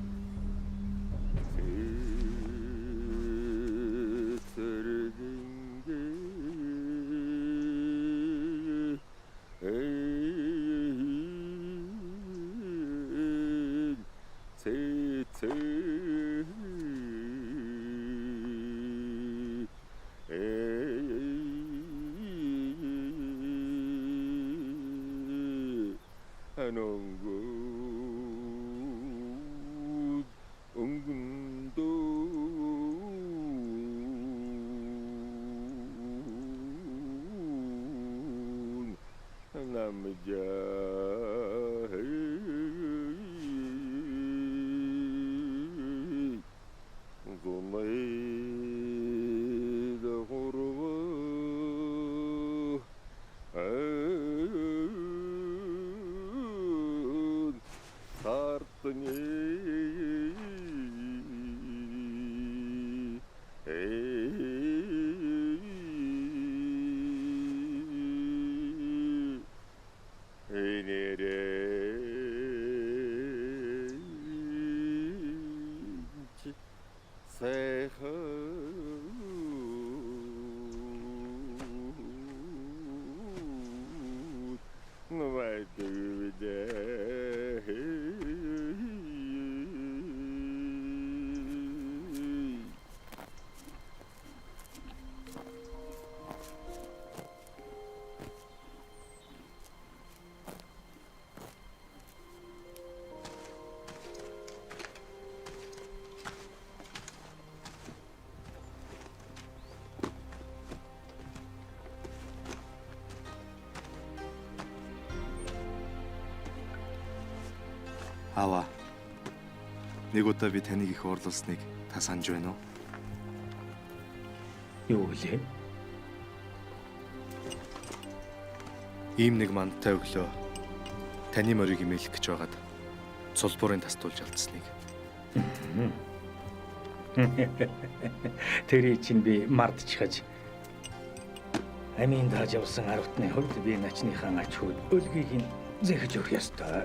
Аваа. Нэг удаа би таныг их уурлуулсныг та санаж байна уу? Юу гэлээ? Ийм нэг мандтай өглөө таны морийг имэйлэх гэж байгаад цулбуурын тастуулж алдсныг. Тэрий чинь би мартчихаж амийн дааж явсан аравтны хувьд би начныхаа ач хүүд өлгийг нь зэхэж өгөх ёстой.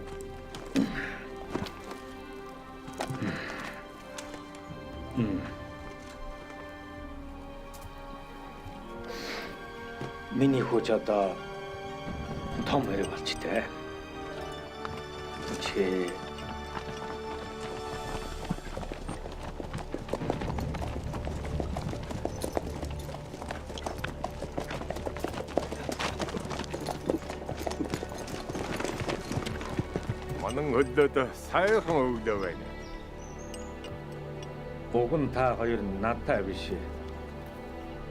Миний хүч одоо том хэрэг болчтой. Чи Манан өглөөд сайхан өглөө байна. уг нь та хоёр надтай биш.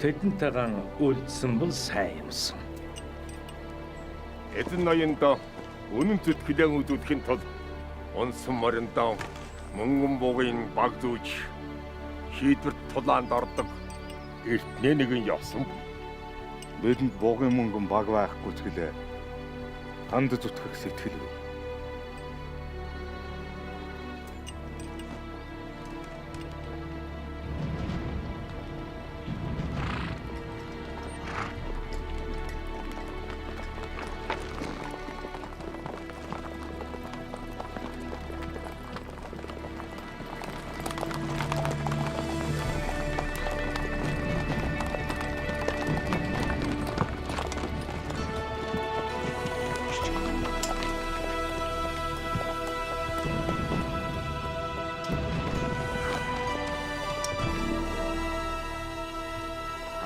Тэдэнтэйгэн үлдсэн бол сайн юмсан. Эдэн ноёндоо үнэн зүтгэлэн үзүүлэхийн тулд онсон мориндоо мөнгөн бугын баг зүүж шийдвэрт тулаанд ордог эртний нэгэн явсан. Бидэнд бугын мөнгөн баг байхгүй ч гэлээ. Танд зүтгэх сэтгэл үү?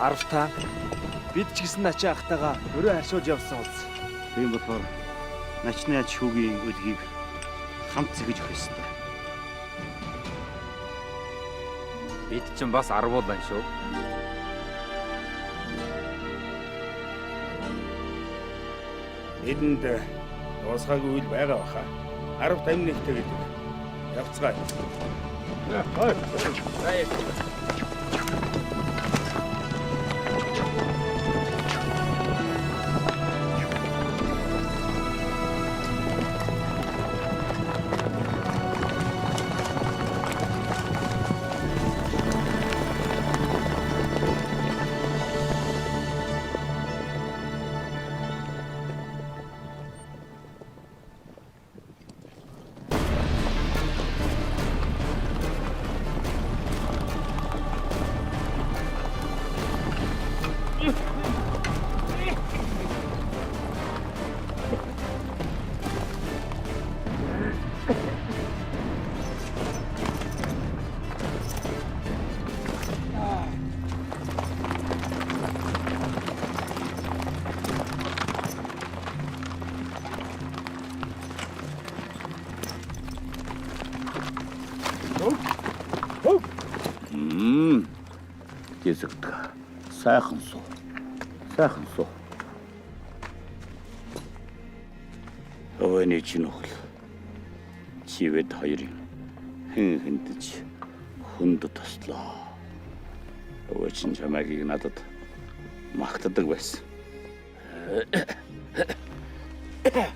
Аравтаа бид ч гэсэн ачаа ахтайгаа өрөө харшуулж явсан үз. Тийм болохоор начны ач хүүгийн үлгийг хамт зэгэж өгөх ёстой. Бид ч бас арвуулан шүү. Эдэнд дуусгаагүй үйл байгаа баха. 10-51-тэй гэдэг. Явцгаая. Дэсэгдэг. Сайхан суу. Сайхан суу. Өвөний чинь өхөл. Чивэд хоёрын хэн хэндэж хүнд тослоо. Өвөө чинь чамайг надад магтдаг байсан. Эмээ.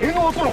Энэ ууруу.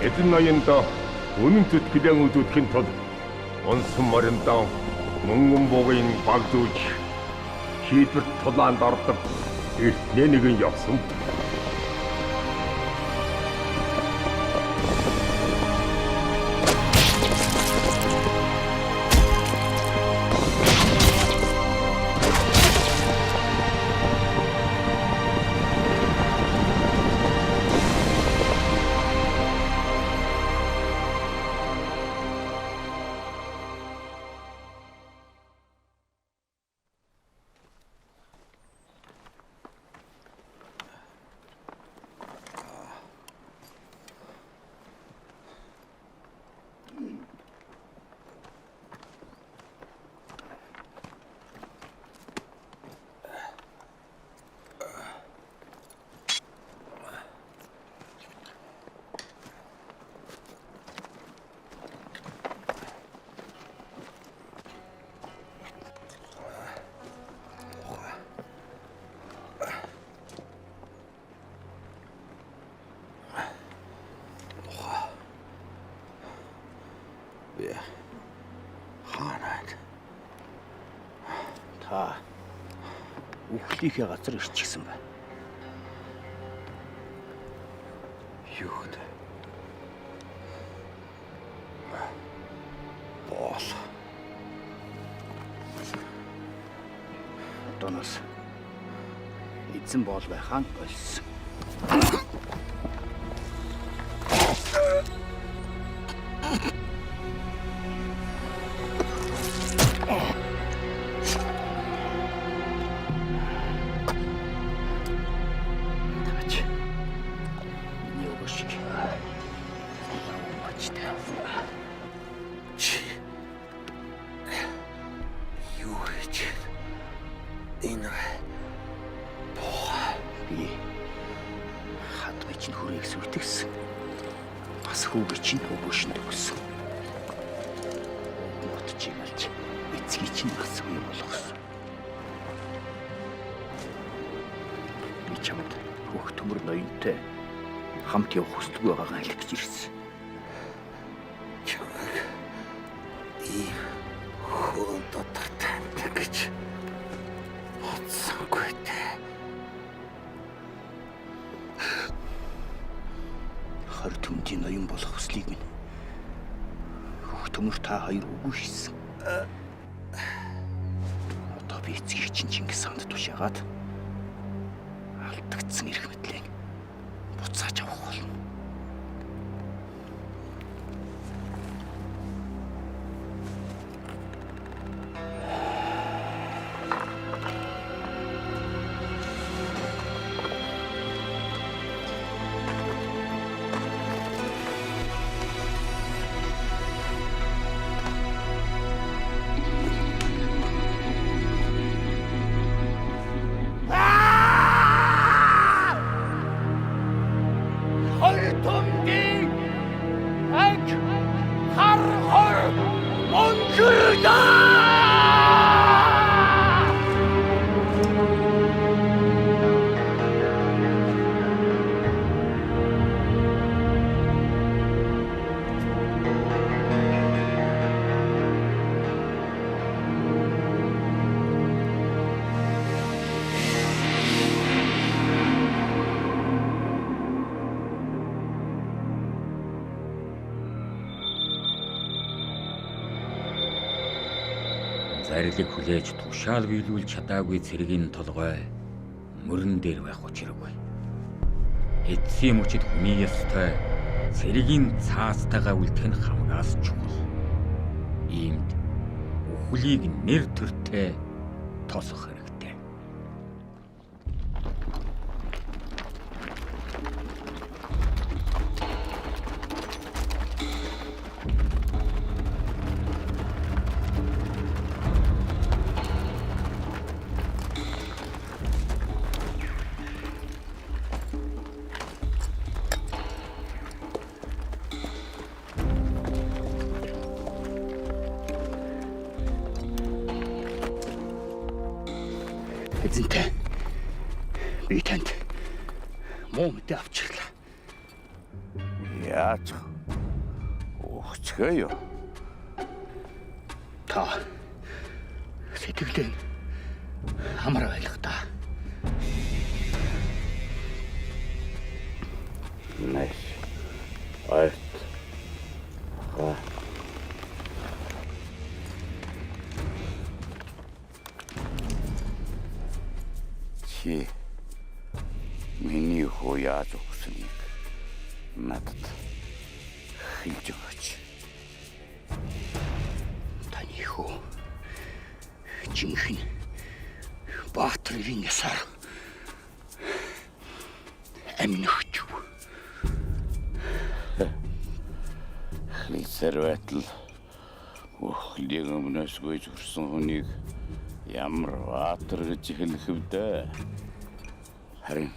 Эзэн ноёндоо үнэн зүтгэлэн үзүүлэхийн тулд онсон мориндоо мөнгөн буугийн баг зүүж шийдвэрт тулаанд ордог эртний нэгэн явсан. Хаанаад та үхлийнхээ газар ирчихсэн байна. Юу вэ? Боол. Донос. Эзэн боол байхаан болсон. Хамт явах хүсдэг байгаагаа хэлэх гэж ирсэн. Чамайг ийм хүн дотор таньдаг гэж бодсонгүй дээ. 20 төмдийн ноён болох хүслийг минь хөх төмөр та хоёр үгүй хийсэн. Одоо би эцгийг чинь Чингис хаанд тушаагаад алдагдсан эрх мэдлийг буцааж авах болно. Зарлиг хүлээж тушаал биелүүлж чадаагүй цэргийн толгой мөрөн дээр байх учиргүй. Эцсийн мөчид хүний ёстой цэргийн цаастайгаа үлдэх нь хамгаас чухал. Иймд үхлийг нэр төртэй тосох хэрэгтэй. Эзэнтэй би танд муу мэдээ авчирлаа. Яаж Ухцгаа юу? Та сэтгэлээ амар байлга та. Найс. Айт. Ха. Чи миний хөө яаж өгсөнийг надад хэлж өгөөч. Таны хөө жинхэнэ Баатарын ясаар аминахч. Хэлсээр байтал өхлийг өмнөөс гүйж хүрсэн хүнийг ямар Баатар гэж хэлэх вэ? Харин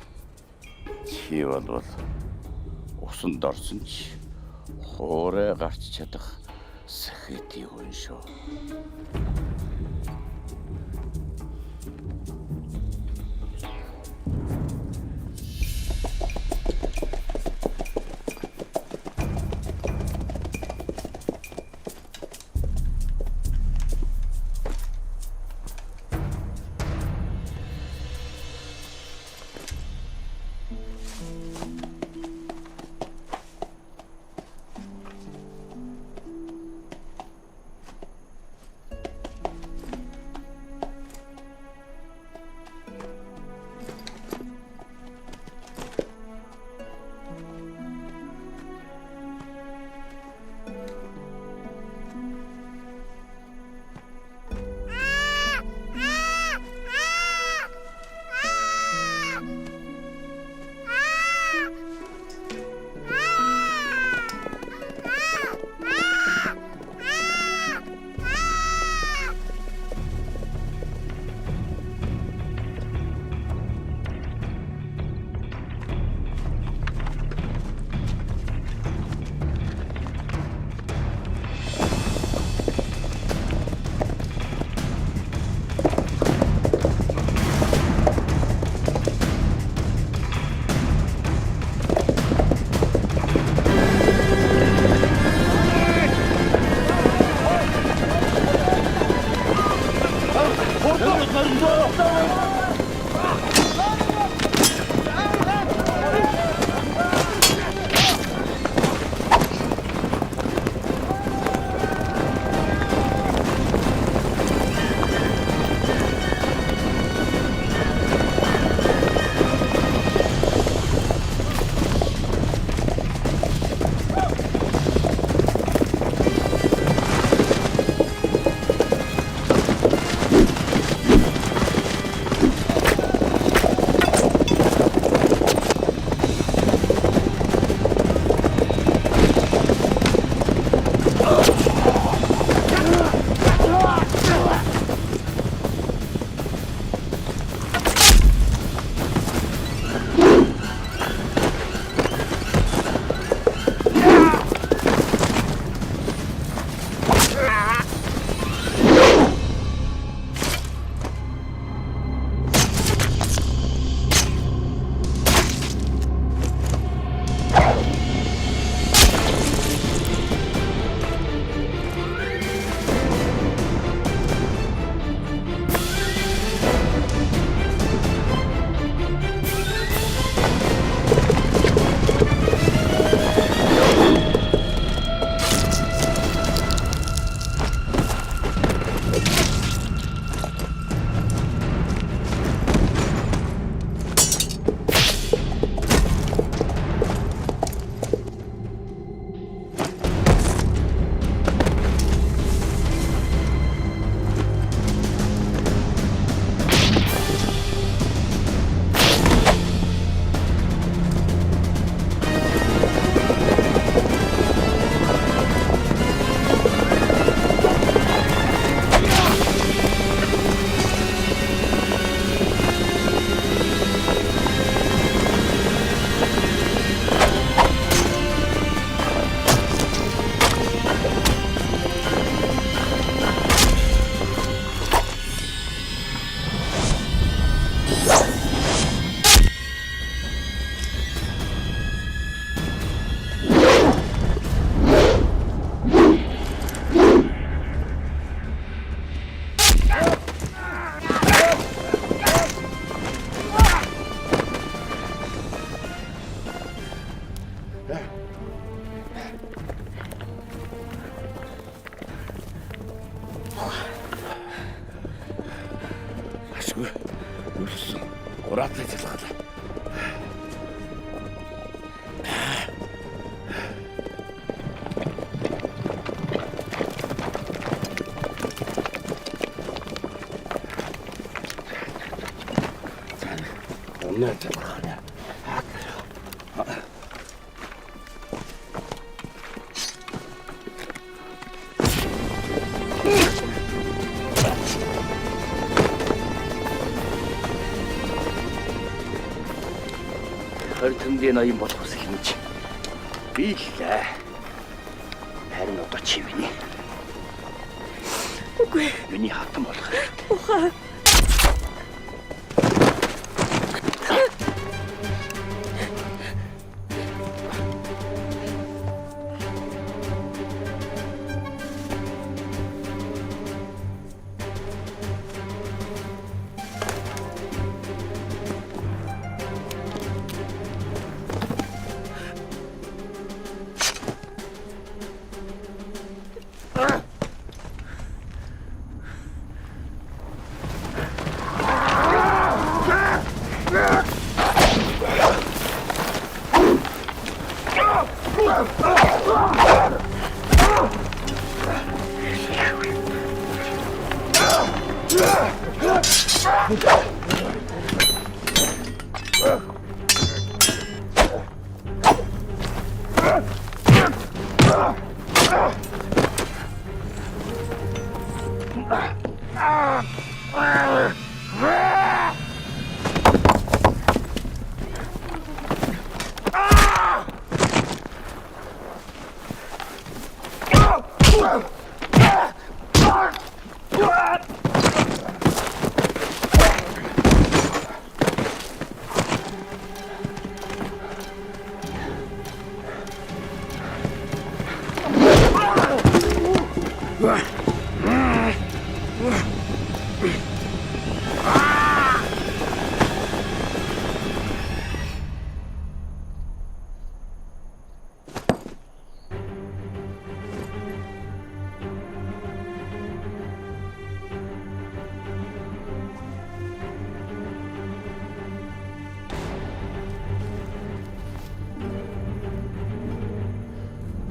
чи бол усанд орсон ч хоорой гарч чадах сэхэтий хүн шүү. Ашгүй. Үлсэн. Ураатай залхалаа. Өнөө тавхана. Хөртөмдийн ноён болох ус хэмж. Би л харин одоо чи миний. Үгүй. Миний хатан болох. Ухаа.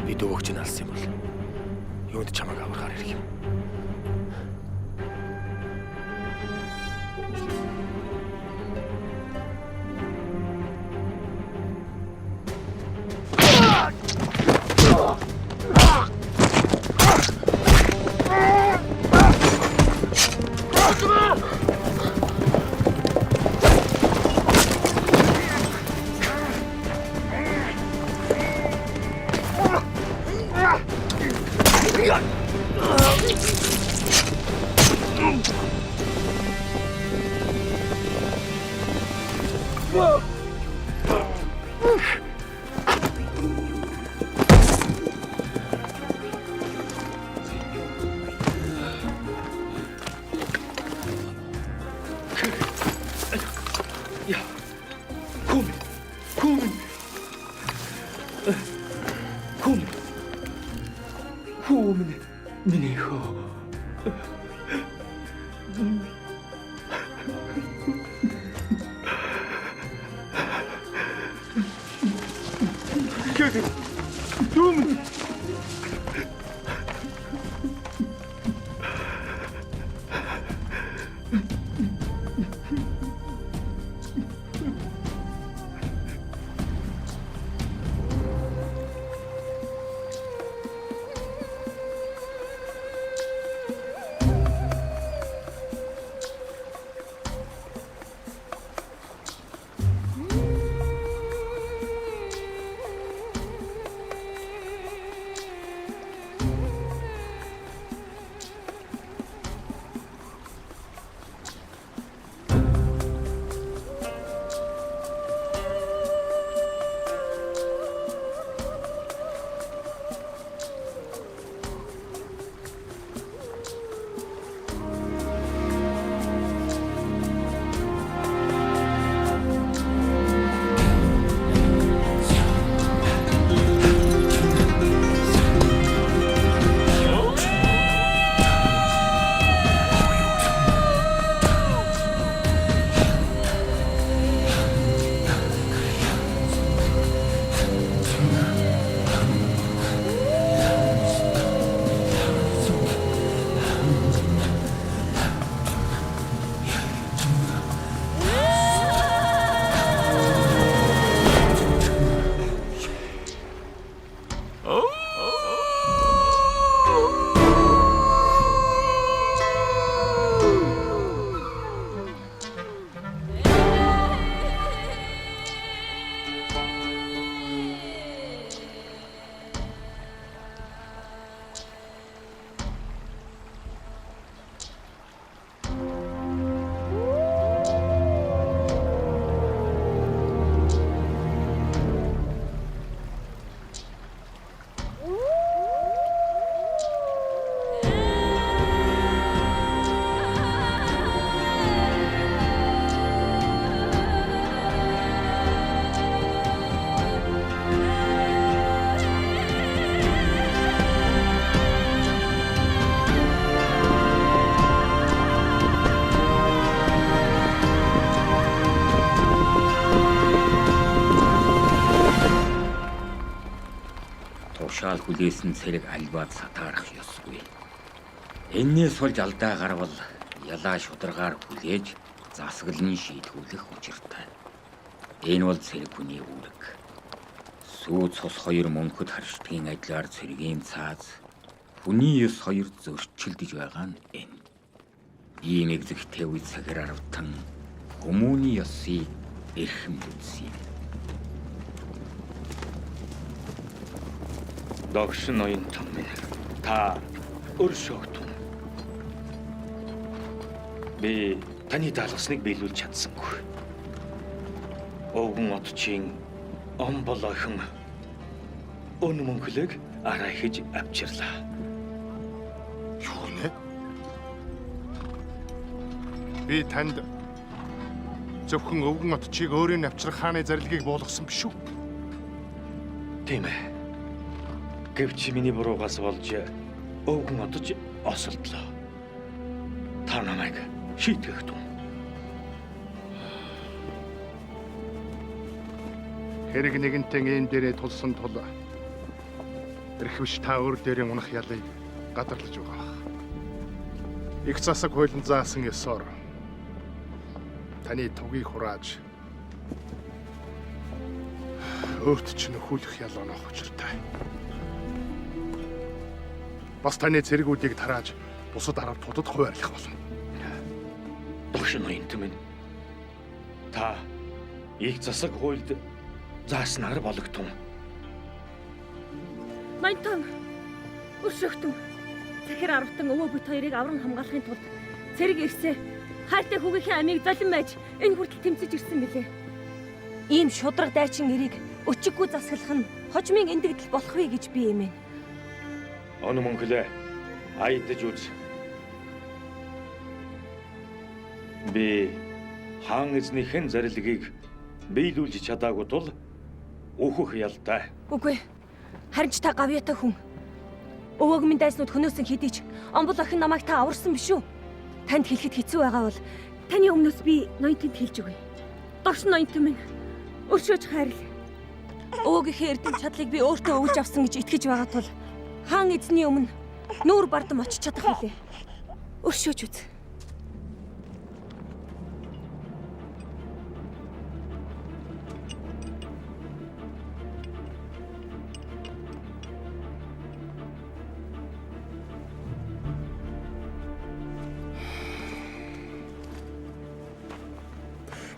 Би дөвөгч нь алсан юм бол юунд чамайг аврахаар ирэх юм? Тушаал хүлээсэн цэрэг альбаад сатаарах ёсгүй. Эннээс болж алдаа гарвал ялаа шударгаар хүлээж засаглан шийдвэрлэх учиртай. Энэ бол цэрэг хүний үүрэг. Сүү цус хоёр мөнхөд харшдгийн адилаар цэрэгийн цааз хүний ёс хоёр зөрчилдөж байгаа нь энэ. Ийм эгзэгтэй үе цагаар аравтан хүмүүний ёсыг эрхэм үзье. Догш ноён том минь та өршөөгтөн. Би таны даалгасныг биелүүлж чадсангүй. Өвгөн отчийн омбол охин өн мөнхлөг араа хийж авчирлаа. Юу нэ? Би танд зөвхөн өвгөн отчийг өөрийн авчрах хааны зарилгийг буулгасан биш үү? Тийм ээ. Гэвч миний буруугаас болж өвгөн отч осолдлоо. Та намайг шийтгэх тун. Хэрэг нэгэнтэн энэ дээрээ тулсан тул эрхвч та өөр дээрээ унах ялыг гадарлаж байгаа. Их засаг хуулийн заасан ёсоор таны тугийг хурааж өөрт чинь нөхүүлэх ял онох учиртай. Бас таны цэргүүдийг тарааж бусад арабтуудад хуваарлах болно. Догш ноён том минь та их засаг хуульд зааснаар болготун. Ноён өршөөгтөн. Захир аравтан өвөө бүт хоёрыг авран хамгаалахын тулд цэрэг ирсээ хайртай хүүгийнхээ амийг залан байж энэ хүртэл тэмцэж ирсэн билээ. Ийм шудраг дайчин эрийг өчиггүй засаглах нь хожмын эндэгдэл болох вэ гэж би эмээн. Он мөнхлөө айдаж үз. Би хаан эзнийхэн зарилгийг биелүүлж чадаагүй тул өөхөх ялтай. Үгүй. Харин ч та гавьяатай хүн. Өвөөг минь дайснууд хөнөөсөн хэдий ч омбол охин намайг та аварсан биш үү? Танд хэлэхэд хэцүү байгаа бол таны өмнөөс би ноёнтод хэлж өгье. Догш ноёнт минь өршөөж хайрл. Өвөөгийнхээ эрдэм чадлыг би өөртөө өгж авсан гэж итгэж байгаа тул хаан эзний өмнө нүүр бардам очиж чадах билээ. Өршөөж үз.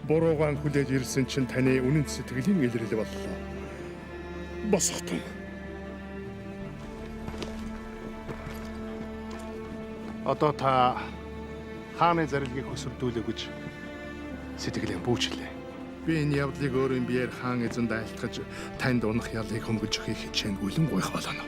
Буруугаан хүлээж ирсэн чинь таны үнэн сэтгэлийн илрэл боллоо. Босготон. Одоо та хааны зарилгийг хөсөрдүүлээ гэж сэтгэлээ бүүжлээ. Би энэ явдлыг өөрийн биеэр хаан эзэнд айлтгаж танд унах ялыг хөнгөж өгөхийг хичээн үлэн гойх болно.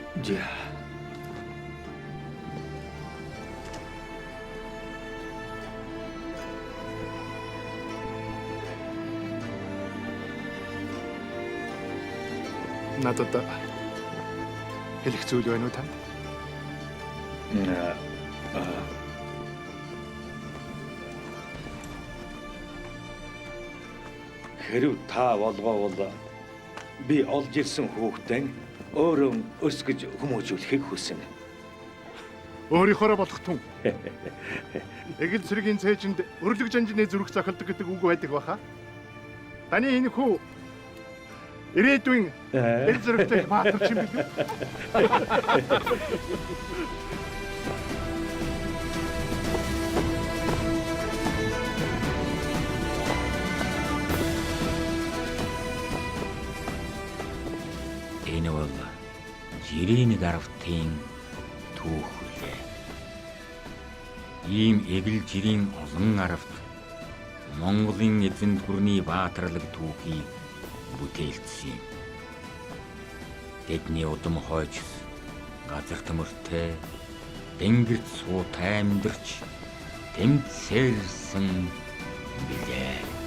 Надад хэлэх зүйл байна уу танд? Хэрв та болгоовол би олж ирсэн хүүхдэн өөрөө өсгөж хүмүүжүүлэхийг хүснэ. Өөрийнхөө болох тун. Эгэл цэргийн цээжинд өрлөг жанжны зүрх захалдаг гэдэг үг байдаг баха. Таны энэ хүү ирээдүйн эл зэрэгтэй баатар чим билүү? Энэ бол жирийн гаравтын түүх үлээ. Ийм эгэл жирийн олон аравт Монголын эзэнт гүрний баатарлаг түүхийг бүтээлцсэн. Тэдний удам хойч газар төмөртэй тэнгэрт суутай амьдарч тэмцээрсэн билээ.